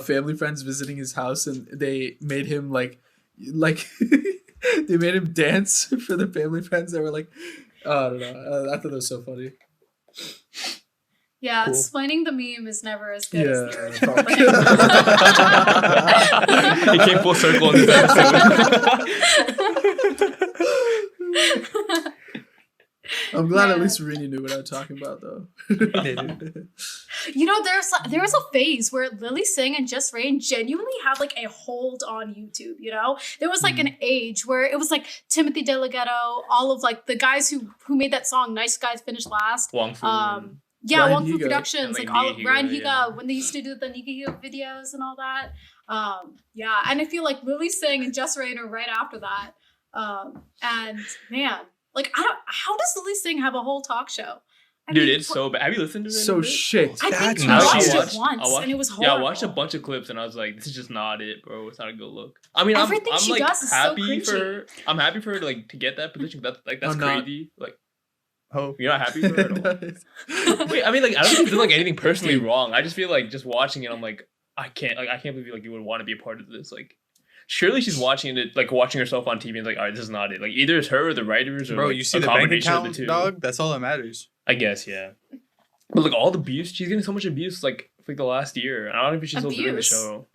Speaker 5: family friends visiting his house, and they made him like they made him dance for the family friends that were like, I don't know. I thought that was so funny.
Speaker 1: Yeah, cool. Explaining the meme is never as good as the original.
Speaker 4: He came full circle in this episode.
Speaker 5: I'm glad at least Rini knew what I was talking about, though.
Speaker 1: You know, there was a phase where Lily Singh and Just Rain genuinely had like a hold on YouTube, you know? There was like an age where it was like Timothy DeLaGhetto, all of like the guys who made that song Nice Guys Finish Last.
Speaker 4: Wong Fu.
Speaker 1: Yeah, Wong Fu Productions,
Speaker 4: like
Speaker 1: all Ryan Higa, when they used to do the Nika Higa videos and all that. Yeah, and I feel like Lily Singh and Just Rain are right after that. And man, like how does Lily Singh have a whole talk show?
Speaker 4: Dude, it's so bad. Have you listened to it?
Speaker 5: So shit.
Speaker 1: I think I watched it once, and it was horrible.
Speaker 4: Yeah, I watched a bunch of clips, and I was like, "This is just not it, bro. It's not a good look." I mean,
Speaker 1: everything
Speaker 4: I'm
Speaker 1: she
Speaker 4: like
Speaker 1: does is
Speaker 4: happy
Speaker 1: so cringy.
Speaker 4: I'm happy for her to like to get that position. That's crazy. Like,
Speaker 2: oh,
Speaker 4: you're not happy for her at all? Wait, I mean, like, I don't think she's done like anything personally wrong. I just feel like just watching it, I'm like, I can't believe like you would want to be a part of this. Like, surely she's watching it, like watching herself on TV and like, all right, this is not it. Like, either it's her or the writers, or
Speaker 2: bro,
Speaker 4: like,
Speaker 2: you see
Speaker 4: a
Speaker 2: the bank
Speaker 4: combination
Speaker 2: account,
Speaker 4: of the two.
Speaker 2: dog. That's all that matters.
Speaker 4: I guess, yeah. But like all the abuse, she's getting so much abuse like for like the last year. I don't know if she's still doing the show.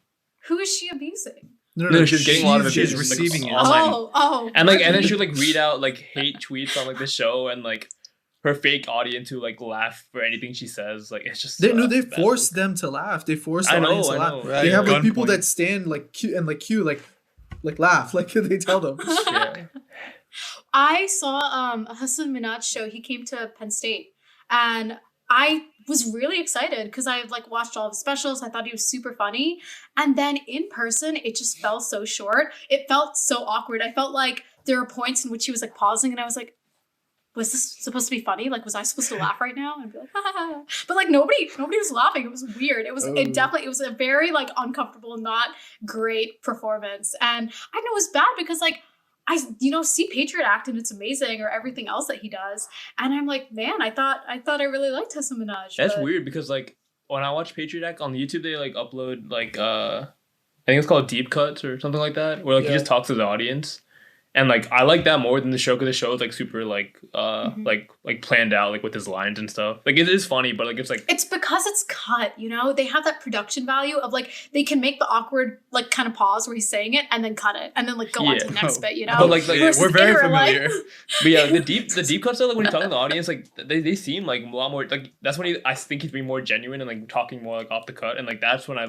Speaker 1: Who is she abusing?
Speaker 4: No, she's getting a lot of abuse.
Speaker 2: She's receiving it.
Speaker 1: Oh.
Speaker 4: And then she would like read out like hate tweets on like the show, and like her fake audience who like laugh for anything she says. Like it's just
Speaker 5: they force them to laugh. They force the audience to laugh. Right. They have like people that stand like cue like laugh like they tell them.
Speaker 4: Yeah.
Speaker 1: I saw a Hassan Minhaj show. He came to Penn State, and I was really excited because I like watched all of his specials. I thought he was super funny. And then in person, it just fell so short. It felt so awkward. I felt like there were points in which he was like pausing, and I was like, was this supposed to be funny? Like, was I supposed to laugh right now? And be like, ha. But like nobody was laughing. It was weird. It was a very like uncomfortable, not great performance. And I know it was bad because like I see Patriot Act and it's amazing, or everything else that he does, and I'm like, man, I thought I really liked Hassan Minhaj.
Speaker 4: That's weird because like when I watch Patriot Act on YouTube, they like upload like I think it's called deep cuts or something like that, where like he just talks to the audience. And like I like that more than the show because the show is like super like like planned out like with his lines and stuff. Like it is funny, but like it's
Speaker 1: because it's cut. You know, they have that production value of like they can make the awkward like kind of pause where he's saying it and then cut it and then like go on to the next bit. You know,
Speaker 4: but like
Speaker 2: we're very familiar.
Speaker 4: But yeah, like, the deep cuts though, like when he's talking to the audience, like they seem like a lot more like that's when I think he's being more genuine and like talking more like off the cut, and like that's when I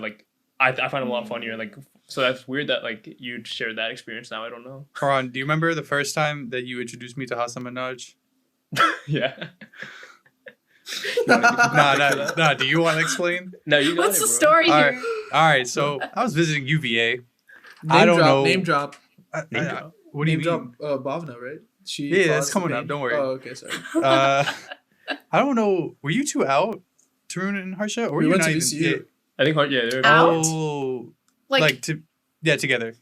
Speaker 4: find him a lot funnier, and like so that's weird that like you'd share that experience now. I don't know.
Speaker 2: Karan, do you remember the first time that you introduced me to Hassan Minhaj?
Speaker 4: Yeah.
Speaker 2: No. Do you want to explain?
Speaker 4: No, you got
Speaker 1: What's the story here?
Speaker 2: All right. So I was visiting UVA. I don't know.
Speaker 5: Name drop.
Speaker 4: Name drop.
Speaker 2: What do you
Speaker 5: Name
Speaker 2: mean?
Speaker 5: drop Bhavna, right?
Speaker 2: Yeah, that's coming up. Don't worry.
Speaker 5: Oh, okay, sorry.
Speaker 2: I don't know. Were you two out, Tarun and Harsha? Or
Speaker 5: We
Speaker 2: you
Speaker 5: went
Speaker 2: not
Speaker 5: to
Speaker 2: even?
Speaker 5: VCU.
Speaker 4: I think they're
Speaker 1: Out?
Speaker 2: Oh,
Speaker 1: Like
Speaker 2: together.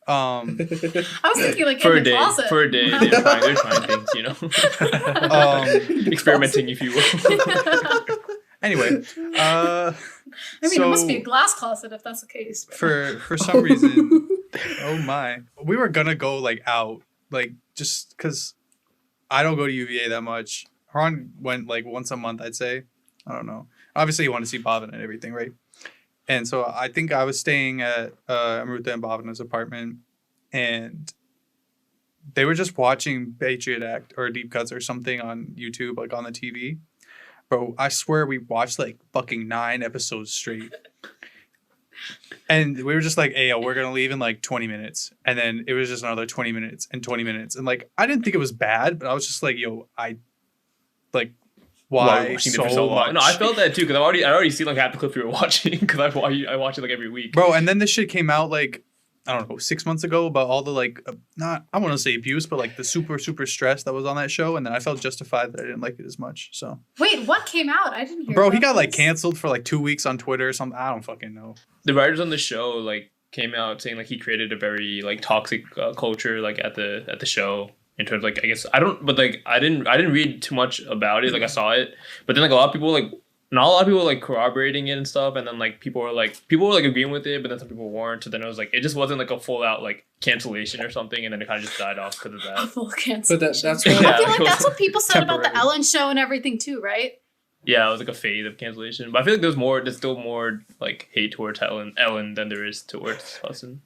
Speaker 1: I was thinking like
Speaker 4: for
Speaker 1: in
Speaker 4: a
Speaker 1: the
Speaker 4: day.
Speaker 1: closet.
Speaker 4: For a day, they're trying things, you know. Experimenting, if you will.
Speaker 2: Anyway,
Speaker 1: I mean,
Speaker 2: so
Speaker 1: it must be a glass closet if that's the case. But.
Speaker 2: for some reason, oh my, we were gonna go like out, like just because I don't go to UVA that much. Haran went like once a month, I'd say. I don't know. Obviously, you want to see Bhavin and everything, right? And so I think I was staying at Amruta and Bhavina's apartment, and they were just watching Patriot Act or Deep Cuts or something on YouTube, like on the TV. Bro, I swear we watched like fucking 9 episodes straight. And we were just like, hey, yo, we're going to leave in like 20 minutes. And then it was just another 20 minutes and 20 minutes. And like, I didn't think it was bad, but I was just like, yo, why
Speaker 4: Watching
Speaker 2: so
Speaker 4: it for so long?
Speaker 2: much?
Speaker 4: No, I felt that too because I already seen like half the clips we were watching because I watch it like every week.
Speaker 2: Bro, and then this shit came out like, I don't know, 6 months ago about all the like, not, I want to say abuse, but like the super, super stress that was on that show. And then I felt justified that I didn't like it as much. So,
Speaker 1: Wait, what came out? I didn't hear.
Speaker 2: bro, he
Speaker 1: about
Speaker 2: got like
Speaker 1: this.
Speaker 2: canceled for like 2 weeks on Twitter or something. I don't fucking know.
Speaker 4: The writers on the show like came out saying like he created a very like toxic culture like at the show in terms of, like I guess I didn't read too much about it, like I saw it, but then like a lot of people like not a lot of people like corroborating it and stuff, and then like people were like agreeing with it, but then some people weren't. So then it was like it just wasn't like a full out like cancellation or something, and then it kind of just died off because of
Speaker 1: A
Speaker 4: that.
Speaker 1: full cancellation.
Speaker 5: But that's
Speaker 1: I
Speaker 5: why.
Speaker 1: feel like that's what people said about the
Speaker 2: Temporary.
Speaker 1: Ellen show and everything too, right?
Speaker 4: Yeah, it was like a phase of cancellation, but I feel like there's still more like hate towards Ellen than there is towards Hudson.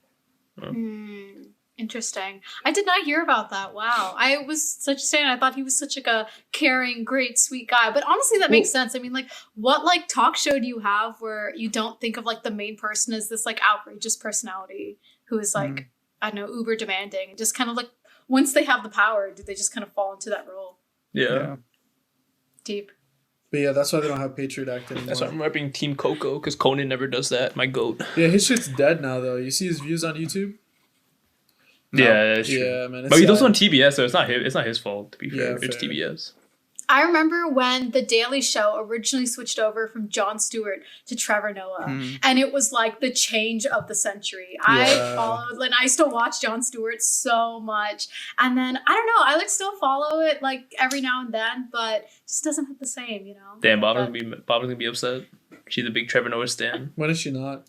Speaker 1: Interesting. I did not hear about that. Wow. I was such a fan. I thought he was such like a caring, great, sweet guy. But honestly, that makes sense. I mean, like, what like talk show do you have where you don't think of like the main person as this like outrageous personality who is like, I don't know, uber demanding and just kind of like once they have the power, do they just kind of fall into that role?
Speaker 4: Yeah.
Speaker 1: Deep.
Speaker 5: But yeah, that's why they don't have Patriot Act anymore.
Speaker 4: That's why I'm repping Team Coco because Conan never does that. My goat.
Speaker 5: Yeah, his shit's dead now though. You see his views on YouTube?
Speaker 2: No.
Speaker 4: Yeah, that's true.
Speaker 5: Yeah, man.
Speaker 4: But he's also on
Speaker 5: sad.
Speaker 4: TBS, so it's not his fault to be fair.
Speaker 5: Yeah,
Speaker 4: It's
Speaker 5: fair.
Speaker 4: TBS.
Speaker 1: I remember when The Daily Show originally switched over from Jon Stewart to Trevor Noah, and it was like the change of the century. I
Speaker 5: Yeah.
Speaker 1: followed, and I still watch Jon Stewart so much. And then, I don't know, I like still follow it like every now and then, but it just doesn't hit the same, you know?
Speaker 4: Damn, Bob's
Speaker 1: But-
Speaker 4: gonna be upset. She's a big Trevor Noah stan.
Speaker 5: When is she not?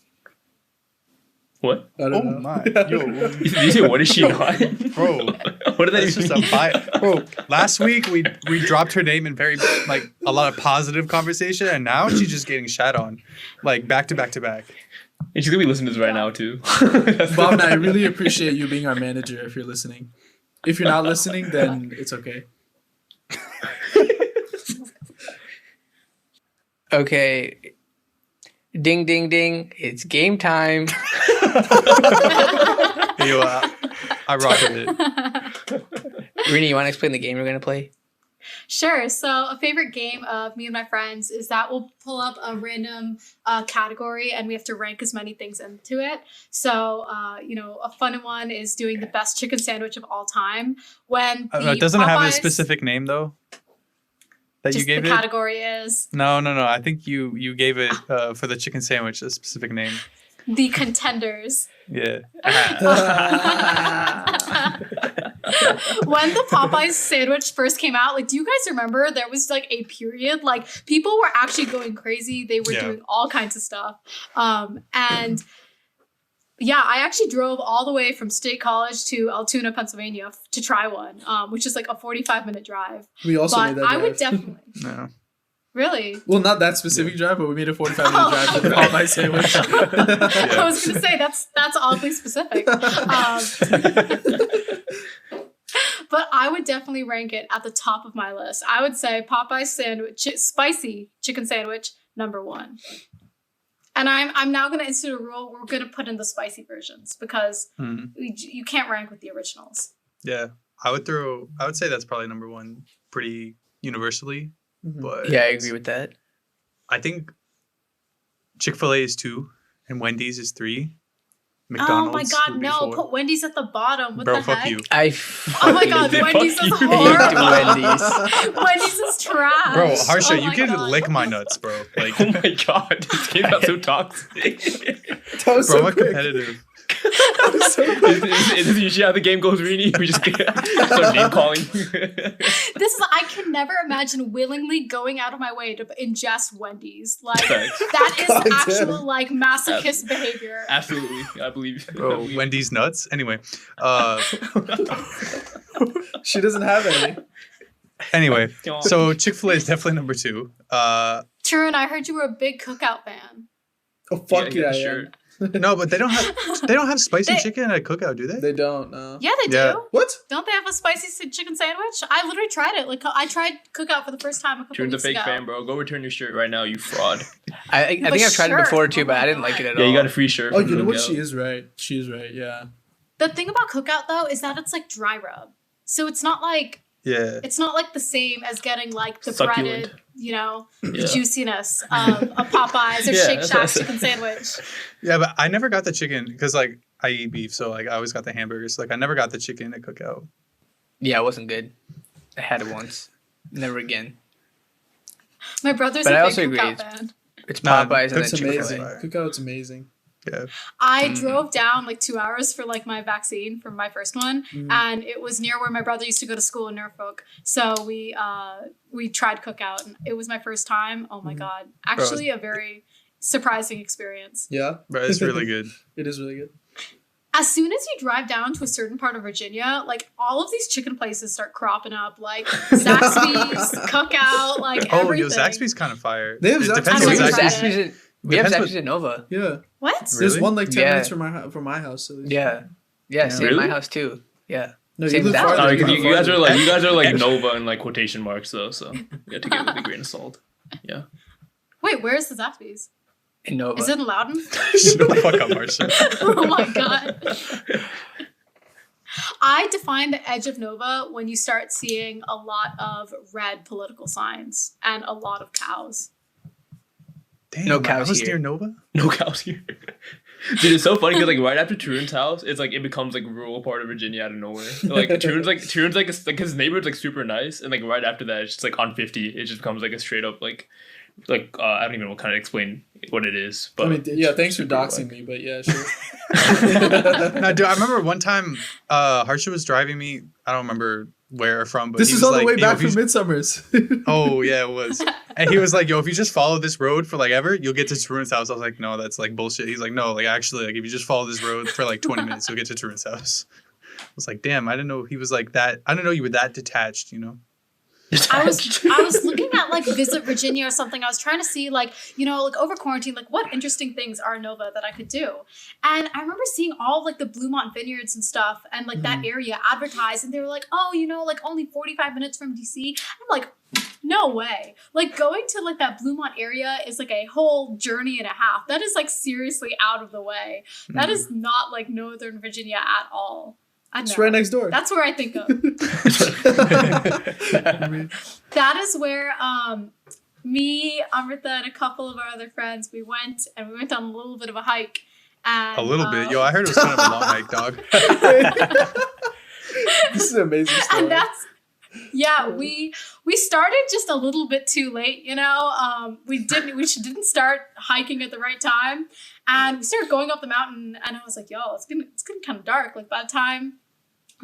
Speaker 4: What?
Speaker 5: I don't
Speaker 2: Oh
Speaker 5: know.
Speaker 2: my, yo,
Speaker 4: Did you say what is she not?
Speaker 2: bro.
Speaker 4: What did that
Speaker 2: That's
Speaker 4: even
Speaker 2: just a
Speaker 4: mean?
Speaker 2: bro. Last week we dropped her name in very like a lot of positive conversation, and now she's just getting shat on, like back to back to back.
Speaker 4: And she's gonna be listening to this right now too.
Speaker 5: Bob and I really appreciate you being our manager if you're listening. If you're not listening, then it's okay.
Speaker 3: Okay. Ding, ding, ding. It's game time.
Speaker 2: Yo, I rock with it.
Speaker 3: Rini, you want to explain the game we're going to play?
Speaker 1: Sure. So a favorite game of me and my friends is that we'll pull up a random category and we have to rank as many things into it. So, a fun one is doing the best chicken sandwich of all time. When the
Speaker 2: Doesn't it have a
Speaker 1: Popeyes-
Speaker 2: specific name though? That
Speaker 1: just
Speaker 2: you gave
Speaker 1: the
Speaker 2: it?
Speaker 1: category is
Speaker 2: No. I think you gave it for the chicken sandwich a specific name.
Speaker 1: the contenders.
Speaker 2: Yeah.
Speaker 1: When the Popeyes sandwich first came out, like, do you guys remember there was like a period, like people were actually going crazy. They were
Speaker 2: Yeah.
Speaker 1: doing all kinds of stuff. And yeah, I actually drove all the way from State College to Altoona, Pennsylvania to try one, which is like a 45-minute drive.
Speaker 5: We also
Speaker 1: But
Speaker 5: made that
Speaker 1: I
Speaker 5: drive.
Speaker 1: would definitely,
Speaker 2: No.
Speaker 1: really.
Speaker 5: Well, not that specific drive, but we made a 45-minute drive for the Popeye sandwich.
Speaker 1: I was gonna say that's oddly specific. But I would definitely rank it at the top of my list. I would say Popeye sandwich, spicy chicken sandwich, number 1. And I'm now gonna institute a rule. We're gonna put in the spicy versions because you can't rank with the originals.
Speaker 2: Yeah. I would say that's probably number 1 pretty universally. But
Speaker 3: Yeah, I agree with that.
Speaker 2: I think Chick-fil-A is 2 and Wendy's is 3. McDonald's.
Speaker 1: Oh my god, no! Put Wendy's at the bottom. What
Speaker 2: Bro,
Speaker 1: the
Speaker 2: fuck
Speaker 1: heck?
Speaker 2: you.
Speaker 1: Oh my god, Wendy's is horrible.
Speaker 3: Wendy's.
Speaker 1: Wendy's is trash.
Speaker 2: Bro, Harsha, you
Speaker 1: my
Speaker 2: could
Speaker 1: God.
Speaker 2: lick my nuts, bro. Like,
Speaker 4: Oh my god, this game got so toxic.
Speaker 5: That was
Speaker 2: bro,
Speaker 5: so
Speaker 2: I'm
Speaker 5: quick.
Speaker 2: competitive.
Speaker 4: Is this usually how the game goes, Rini? We just start name calling.
Speaker 1: I can never imagine willingly going out of my way to ingest Wendy's. Like
Speaker 4: Facts.
Speaker 1: that is
Speaker 5: God
Speaker 1: actual
Speaker 5: damn.
Speaker 1: like masochist behavior.
Speaker 4: Absolutely, I believe.
Speaker 2: Bro, Wendy's nuts. Anyway,
Speaker 5: She doesn't have any.
Speaker 2: So Chick-fil-A is definitely number 2.
Speaker 1: Tarun, I heard you were a big cookout fan.
Speaker 5: Oh fuck yeah,
Speaker 4: sure.
Speaker 2: No, but they don't have spicy chicken at Cookout, do they?
Speaker 5: They don't. No.
Speaker 1: Yeah, they do.
Speaker 2: Yeah.
Speaker 5: What?
Speaker 1: Don't they have a spicy chicken sandwich? I literally tried it. Like I tried cookout for the first time a couple
Speaker 4: Turn's a
Speaker 1: weeks
Speaker 4: fake
Speaker 1: ago.
Speaker 4: fan, bro. Go return your shirt right now, you fraud.
Speaker 3: I think I've tried it before too, but I didn't like it at all.
Speaker 4: Yeah, you got a free shirt.
Speaker 5: Oh,
Speaker 4: from
Speaker 5: you know what?
Speaker 4: Cookout.
Speaker 5: She is right. She is right. Yeah.
Speaker 1: The thing about cookout though is that it's like dry rub, so it's not like the same as getting like the
Speaker 4: Succulent.
Speaker 1: breaded, juiciness of a Popeyes or Shake Shack chicken sandwich.
Speaker 2: Yeah, but I never got the chicken because like I eat beef, so like I always got the hamburgers. Like I never got the chicken at Cookout.
Speaker 3: Yeah, it wasn't good. I had it once. Never again.
Speaker 1: My brother's
Speaker 3: But I
Speaker 1: a
Speaker 3: also
Speaker 1: big
Speaker 3: agree,
Speaker 1: cookout fan.
Speaker 3: It's
Speaker 2: Nah,
Speaker 3: Popeyes and then
Speaker 5: It's amazing.
Speaker 3: Chick-fil-A.
Speaker 5: Cookout's amazing.
Speaker 2: Yeah.
Speaker 1: I drove down like 2 hours for like my vaccine for my first one, and it was near where my brother used to go to school in Norfolk. So we tried cookout, and it was my first time. Oh my god! Actually, a very surprising experience.
Speaker 5: Yeah.
Speaker 2: Bro, it's really good.
Speaker 5: It is really good.
Speaker 1: As soon as you drive down to a certain part of Virginia, like all of these chicken places start cropping up, like Zaxby's, Cookout, like everything.
Speaker 2: Yo, Zaxby's kind of fire.
Speaker 5: They have
Speaker 2: It
Speaker 5: Zaxby's.
Speaker 2: depends
Speaker 1: I've
Speaker 2: on
Speaker 1: never tried
Speaker 2: Zaxby's.
Speaker 3: We have
Speaker 2: Depends
Speaker 3: Zaxby's in Nova.
Speaker 5: Yeah.
Speaker 1: What?
Speaker 5: There's
Speaker 2: Really?
Speaker 5: one like 10
Speaker 3: Yeah.
Speaker 5: minutes from my house. At least.
Speaker 3: Yeah, same
Speaker 4: Really?
Speaker 3: at my house too. Yeah.
Speaker 5: No,
Speaker 3: Same
Speaker 5: you live
Speaker 3: as
Speaker 5: farther.
Speaker 3: that.
Speaker 4: Oh, 'cause
Speaker 5: live
Speaker 4: you guys are
Speaker 5: farther.
Speaker 4: like Nova and like quotation marks though, so you have to give it with a grain of salt. Yeah.
Speaker 1: Wait, where's the Zaxby's?
Speaker 3: In Nova.
Speaker 1: Is it in Loudon?
Speaker 2: Shut the fuck up, Marcia.
Speaker 1: Oh my god. I define the edge of Nova when you start seeing a lot of red political signs and a lot of cows.
Speaker 2: Damn,
Speaker 3: No
Speaker 2: my
Speaker 3: cows
Speaker 2: house
Speaker 3: here.
Speaker 2: near Nova?
Speaker 4: No cows here. Dude, it's so funny because like right after Tarun's house, it's like it becomes like rural part of Virginia out of nowhere. Like Tarun's like his neighborhood's like super nice, and like right after that, it's just like on 50, it just becomes like a straight up like I don't even know kind of explain what it is. But
Speaker 5: I mean, yeah, thanks for doxing me, but yeah, sure.
Speaker 2: No, dude, I remember one time Harsha was driving me. I don't remember where from, but
Speaker 5: This
Speaker 2: he
Speaker 5: is
Speaker 2: was
Speaker 5: on the
Speaker 2: like,
Speaker 5: way
Speaker 2: "Yo,
Speaker 5: back
Speaker 2: if you
Speaker 5: from Midsummer's.
Speaker 2: Oh yeah, it was. And he was like, "Yo, if you just follow this road for like ever, you'll get to Tarun's house." I was like, "No, that's like bullshit." He's like, "No, like actually, like if you just follow this road for like 20 minutes, you'll get to Tarun's house." I was like, "Damn, I didn't know he was like that. I didn't know you were that detached, you know?"
Speaker 1: I was looking at like Visit Virginia or something. I was trying to see like over quarantine, like what interesting things are in Nova that I could do. And I remember seeing all like the Bluemont vineyards and stuff and like that area advertised, and they were like, oh, like only 45 minutes from DC. I'm like, no way. Like going to like that Bluemont area is like a whole journey and a half. That is like seriously out of the way. That is not like Northern Virginia at all.
Speaker 5: It's right next door.
Speaker 1: That's where I think of. That is where me, Amrita, and a couple of our other friends, we went on a little bit of a hike. And,
Speaker 2: A little bit. Yo, I heard it was kind of a long hike, dog.
Speaker 5: This is an amazing story.
Speaker 1: And that's we started just a little bit too late, we didn't start hiking at the right time, and we started going up the mountain, and I was like, yo, it's getting kind of dark. Like by the time,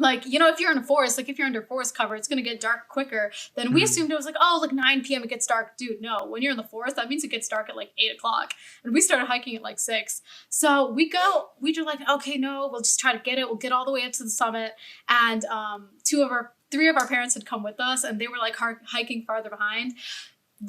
Speaker 1: like, if you're in a forest, like if you're under forest cover, it's gonna get dark quicker. Then we assumed it was like, oh, like 9 p.m. it gets dark. Dude, no, when you're in the forest, that means it gets dark at like 8 o'clock. And we started hiking at like 6. So we do like, okay, no, we'll just try to get it. We'll get all the way up to the summit. And 3 of our parents had come with us, and they were like hiking farther behind.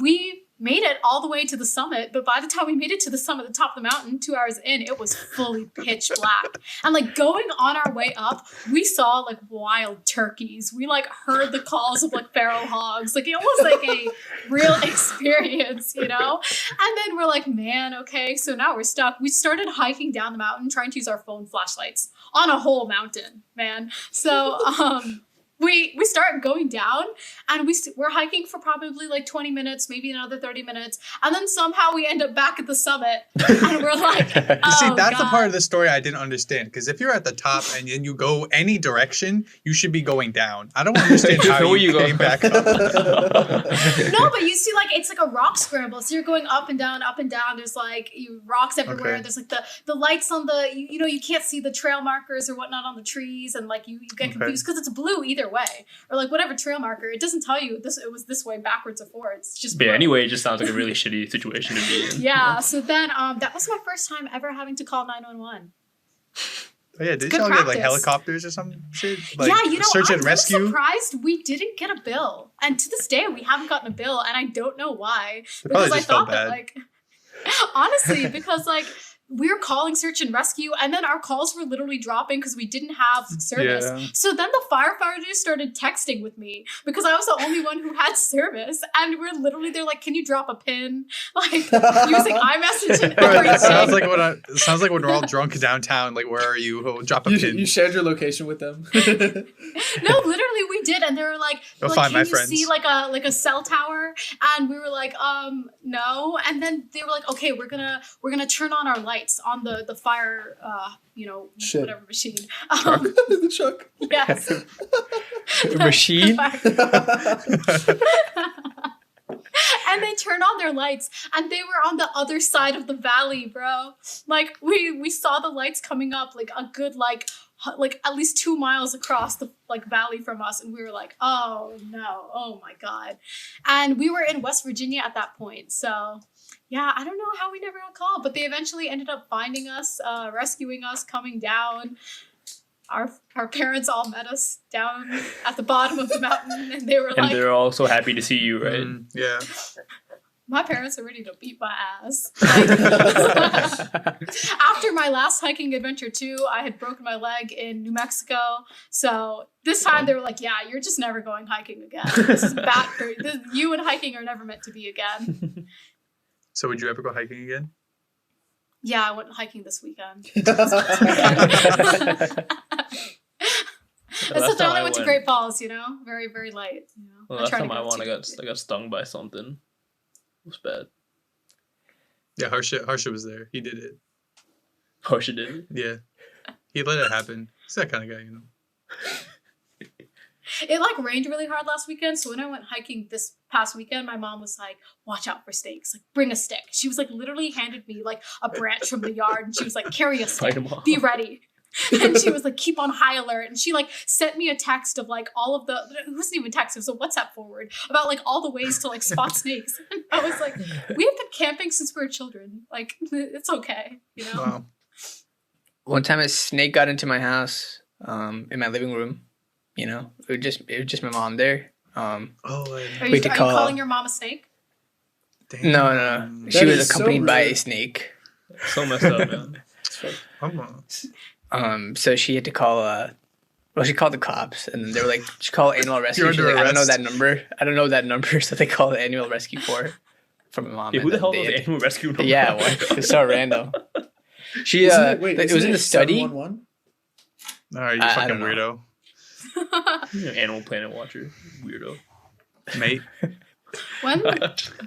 Speaker 1: We made it all the way to the summit, but by the time we made it to the summit, the top of the mountain, 2 hours in, it was fully pitch black. And like going on our way up, we saw like wild turkeys. We like heard the calls of like feral hogs. Like it was like a real experience, And then we're like, man, okay, so now we're stuck. We started hiking down the mountain, trying to use our phone flashlights on a whole mountain, man. So, we start going down, and we're hiking for probably like 20 minutes, maybe another 30 minutes, and then somehow we end up back at the summit, and we're like,
Speaker 2: you see, that's the part of the story I didn't understand, because if you're at the top and then you go any direction, you should be going down. I don't understand how you came back up.
Speaker 1: No, but you see, like, it's like a rock scramble, so you're going up and down, there's like rocks everywhere. Okay. There's like the lights on the, you know, you can't see the trail markers or whatnot on the trees, and like you get confused because it's blue either way, or like whatever trail marker, it doesn't tell you it was this way backwards or forwards. It's just blue.
Speaker 4: Yeah, anyway, it just sounds like a really shitty situation to be in.
Speaker 1: Yeah, so then that was my first time ever having to call 911.
Speaker 2: Oh yeah, did y'all get like helicopters or some shit? Like,
Speaker 1: yeah, you know,
Speaker 2: search and rescue?
Speaker 1: I'm surprised we didn't get a bill, and to this day we haven't gotten a bill, and I don't know why. Because I thought that, like, honestly, because like we were calling search and rescue, and then our calls were literally dropping because we didn't have service. Yeah. So then the firefighters started texting with me because I was the only one who had service, and we're literally, they're like, "Can you drop a pin?" Like using iMessage and everything.
Speaker 2: Sounds like when we're all drunk downtown. Like, where are you? Oh, drop a pin.
Speaker 5: You shared your location with them.
Speaker 1: No, literally we did, and they were like,
Speaker 2: find my friends.
Speaker 1: "Can you see like a cell tower?" And we were like, no. And then they were like, "Okay, we're gonna turn on our lights on the fire, whatever machine."
Speaker 5: The truck.
Speaker 1: Yes.
Speaker 3: The machine.
Speaker 1: And they turned on their lights, and they were on the other side of the valley, bro. Like we saw the lights coming up like a good like at least 2 miles across the like valley from us, and we were like, oh no, oh my god. And we were in West Virginia at that point, so yeah, I don't know how we never got called, but they eventually ended up finding us, rescuing us, coming down. Our parents all met us down at the bottom of the mountain, and they were
Speaker 4: and they're all so happy to see you, right?
Speaker 2: Yeah.
Speaker 1: My parents are ready to beat my ass. Like, after my last hiking adventure too, I had broken my leg in New Mexico. So this time they were like, "Yeah, you're just never going hiking again. This is bad for you. You and hiking are never meant to be again."
Speaker 2: So would you ever go hiking again?
Speaker 1: Yeah, I went hiking this weekend.
Speaker 4: That's
Speaker 1: the time I went to Great Falls, very, very light.
Speaker 4: Well, last time I went, I got stung by something. It was bad.
Speaker 2: Yeah, Harsha was there. He did it.
Speaker 4: Harsha did it?
Speaker 2: Yeah. He let it happen. He's that kind of guy,
Speaker 1: It like rained really hard last weekend, so when I went hiking this past weekend, my mom was like, "Watch out for snakes. Like, bring a stick." She was like, literally handed me like a branch from the yard, and she was like, "Carry a stick. Be ready." And she was like, "Keep on high alert." And she like sent me a text of like all of it wasn't even text, it was a WhatsApp forward about like all the ways to like spot snakes. And I was like, we have been camping since we were children. Like, it's okay,
Speaker 2: Wow.
Speaker 3: One time a snake got into my house, in my living room. It was just my mom there.
Speaker 1: Are you calling your mom a snake?
Speaker 2: Damn.
Speaker 3: No. She was accompanied by a snake.
Speaker 4: So messed up, man.
Speaker 3: So she had to call she called the cops, and then they were like, "She called animal rescue." She's like, "I don't know that number." So they called the animal rescue for my mom.
Speaker 4: Yeah, who the hell knows the animal rescue number?
Speaker 3: Yeah, it's so random. She it was in the study.
Speaker 2: All right, you fucking weirdo.
Speaker 4: Animal Planet watcher, weirdo,
Speaker 2: mate.
Speaker 1: When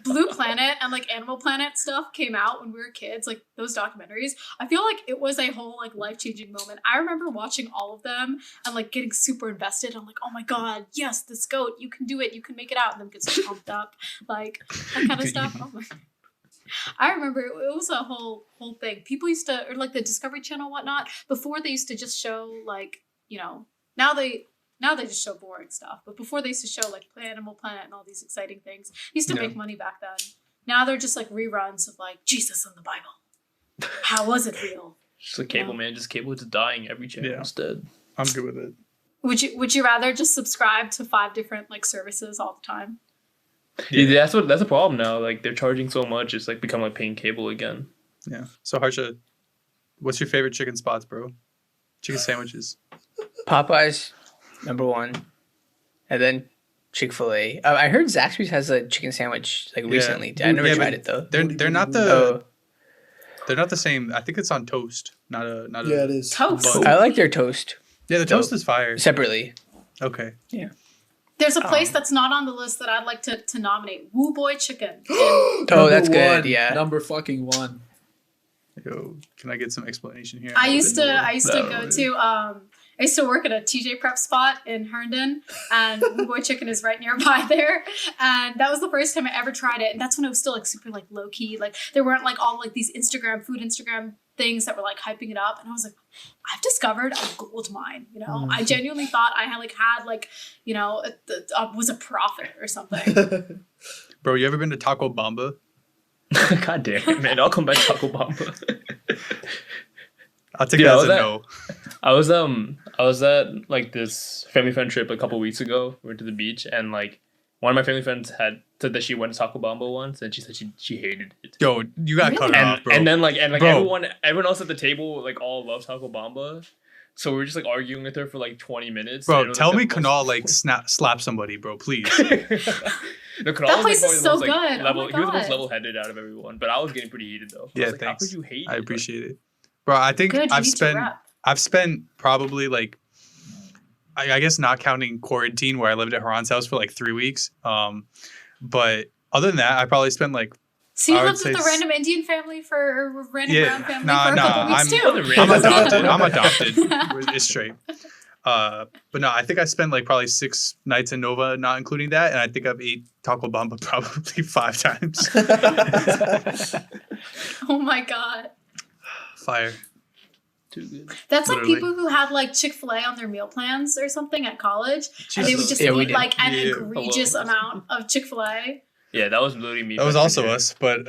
Speaker 1: Blue Planet and like Animal Planet stuff came out when we were kids, like those documentaries, I feel like it was a whole like life-changing moment. I remember watching all of them and like getting super invested. I'm like, "Oh my god, yes, this goat, you can do it, you can make it out," and then gets pumped up, like that kind of stuff. Oh my. I remember it was a whole thing. People used to, or like the Discovery Channel, whatnot. Before they used to just show like, now they just show boring stuff. But before they used to show like Animal Planet and all these exciting things. They used to make money back then. Now they're just like reruns of like Jesus and the Bible. How was it real?
Speaker 4: Just like cable, man. Just cable to dying every channel instead.
Speaker 2: I'm good with it.
Speaker 1: Would you rather just subscribe to 5 different like services all the time?
Speaker 4: Yeah, that's a problem now. Like they're charging so much, it's like become like paying cable again.
Speaker 2: Yeah. So Harsha, what's your favorite chicken spots, bro? Chicken sandwiches.
Speaker 3: Popeyes, number 1, and then Chick-fil-A. I heard Zaxby's has a chicken sandwich like recently. I never tried it though.
Speaker 2: They're not the. They're not the same. I think it's on toast, not a.
Speaker 5: Yeah, it is
Speaker 1: toast.
Speaker 3: I like their toast.
Speaker 2: Yeah, the toast is fire.
Speaker 3: Separately.
Speaker 2: Okay.
Speaker 3: Yeah.
Speaker 1: There's a place that's not on the list that I'd like to nominate. Woo Boy Chicken.
Speaker 3: Oh, that's good. Yeah.
Speaker 5: Number fucking one.
Speaker 2: Yo, can I get some explanation here?
Speaker 1: I used to work at a TJ prep spot in Herndon, and Woo Boy Chicken is right nearby there. And that was the first time I ever tried it. And that's when it was still like super like low key. Like there weren't like all like these food Instagram things that were like hyping it up. And I was like, I've discovered a gold mine, you know? I genuinely thought I had was a prophet or something.
Speaker 2: Bro, you ever been to Taco Bamba?
Speaker 4: God damn it, man. I'll come back to Taco Bamba.
Speaker 2: I'll take that as a no.
Speaker 4: I was at like this family friend trip a couple weeks ago. We went to the beach, and like one of my family friends said that she went to Taco Bamba once, and she said she hated it.
Speaker 2: Yo, you got cut off, bro.
Speaker 4: And then everyone else at the table like all loves Taco Bamba. So we were just like arguing with her for like 20 minutes.
Speaker 2: Bro, tell me Kunal like slap somebody, bro, please.
Speaker 4: No,
Speaker 1: that place is so good.
Speaker 4: He was the most level-headed out of everyone, but I was getting pretty heated though.
Speaker 2: Yeah,
Speaker 4: thanks. How could you hate it?
Speaker 2: I appreciate it, bro. I think I've spent probably like, I guess not counting quarantine where I lived at Haran's house for like 3 weeks. But other than that, I probably spent like.
Speaker 1: So you lived with a random Indian family for a random brown family for a couple weeks too?
Speaker 2: I'm adopted. It's straight. But no, I think I spent like probably 6 nights in Nova, not including that, and I think I've ate Taco Bamba probably 5 times.
Speaker 1: Oh my god!
Speaker 2: Fire.
Speaker 4: Too good.
Speaker 1: That's like people who had like Chick-fil-A on their meal plans or something at college, and they would just eat like an egregious amount of Chick-fil-A.
Speaker 4: Yeah, that was literally me.
Speaker 2: That was also us, but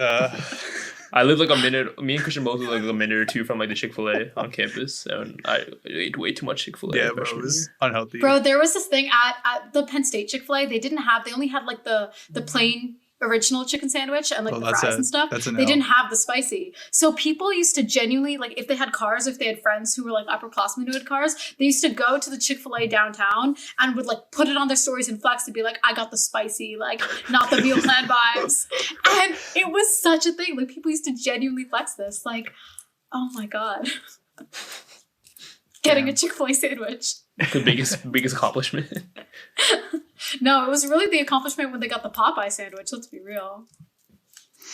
Speaker 4: I lived like a minute. Me and Christian both lived like a minute or two from like the Chick-fil-A on campus, and I ate way too much Chick-fil-A.
Speaker 2: Yeah, bro, it was unhealthy.
Speaker 1: Bro, there was this thing at the Penn State Chick-fil-A. They only had like the plain original chicken sandwich and like the fries and stuff. They didn't have the spicy. So people used to genuinely, like if they had cars, if they had friends who were like upperclassmen who had cars, they used to go to the Chick-fil-A downtown and would like put it on their stories and flex to be like, I got the spicy, like not the meal plan vibes. And it was such a thing. Like people used to genuinely flex this. Like, oh my God. Getting a Chick-fil-A sandwich.
Speaker 4: The biggest accomplishment.
Speaker 1: No, it was really the accomplishment when they got the Popeye sandwich. Let's be real.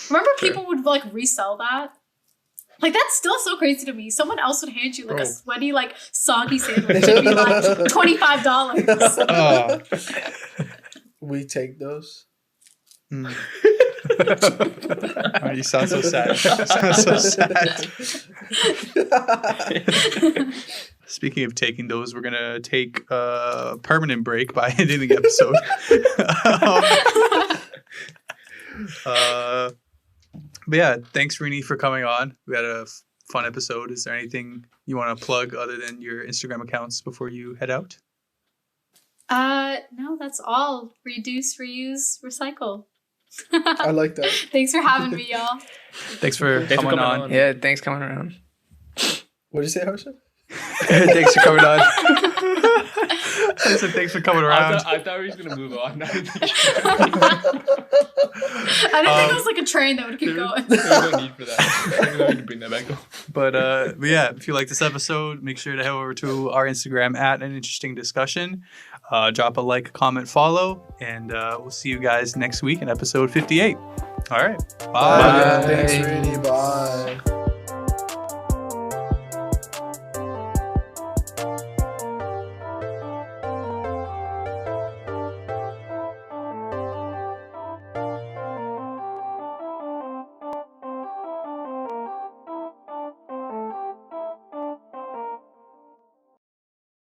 Speaker 1: Remember people would like resell that? Like that's still so crazy to me. Someone else would hand you like a sweaty, like soggy sandwich and be like $25.
Speaker 5: We take those.
Speaker 2: Oh, you sound so sad. Speaking of taking those, we're going to take a permanent break by ending the episode. But yeah, thanks, Rini, for coming on. We had a fun episode. Is there anything you want to plug other than your Instagram accounts before you head out?
Speaker 1: No, that's all. Reduce, reuse, recycle.
Speaker 5: I like that.
Speaker 1: Thanks for having me, y'all.
Speaker 2: Thanks for coming on.
Speaker 3: Yeah, thanks for coming around.
Speaker 5: What did you say, Harsha?
Speaker 2: Thanks for coming on. I said thanks for coming around.
Speaker 4: I thought we were just going to move on.
Speaker 1: I didn't think it was like a train that would keep going.
Speaker 4: There's no need for that. We need to bring that back up.
Speaker 2: But yeah, if you like this episode, make sure to head over to our Instagram at An Interesting Discussion. Drop a like, comment, follow, and we'll see you guys next week in episode 58. All right. Bye.
Speaker 5: Thanks, Rini. Bye.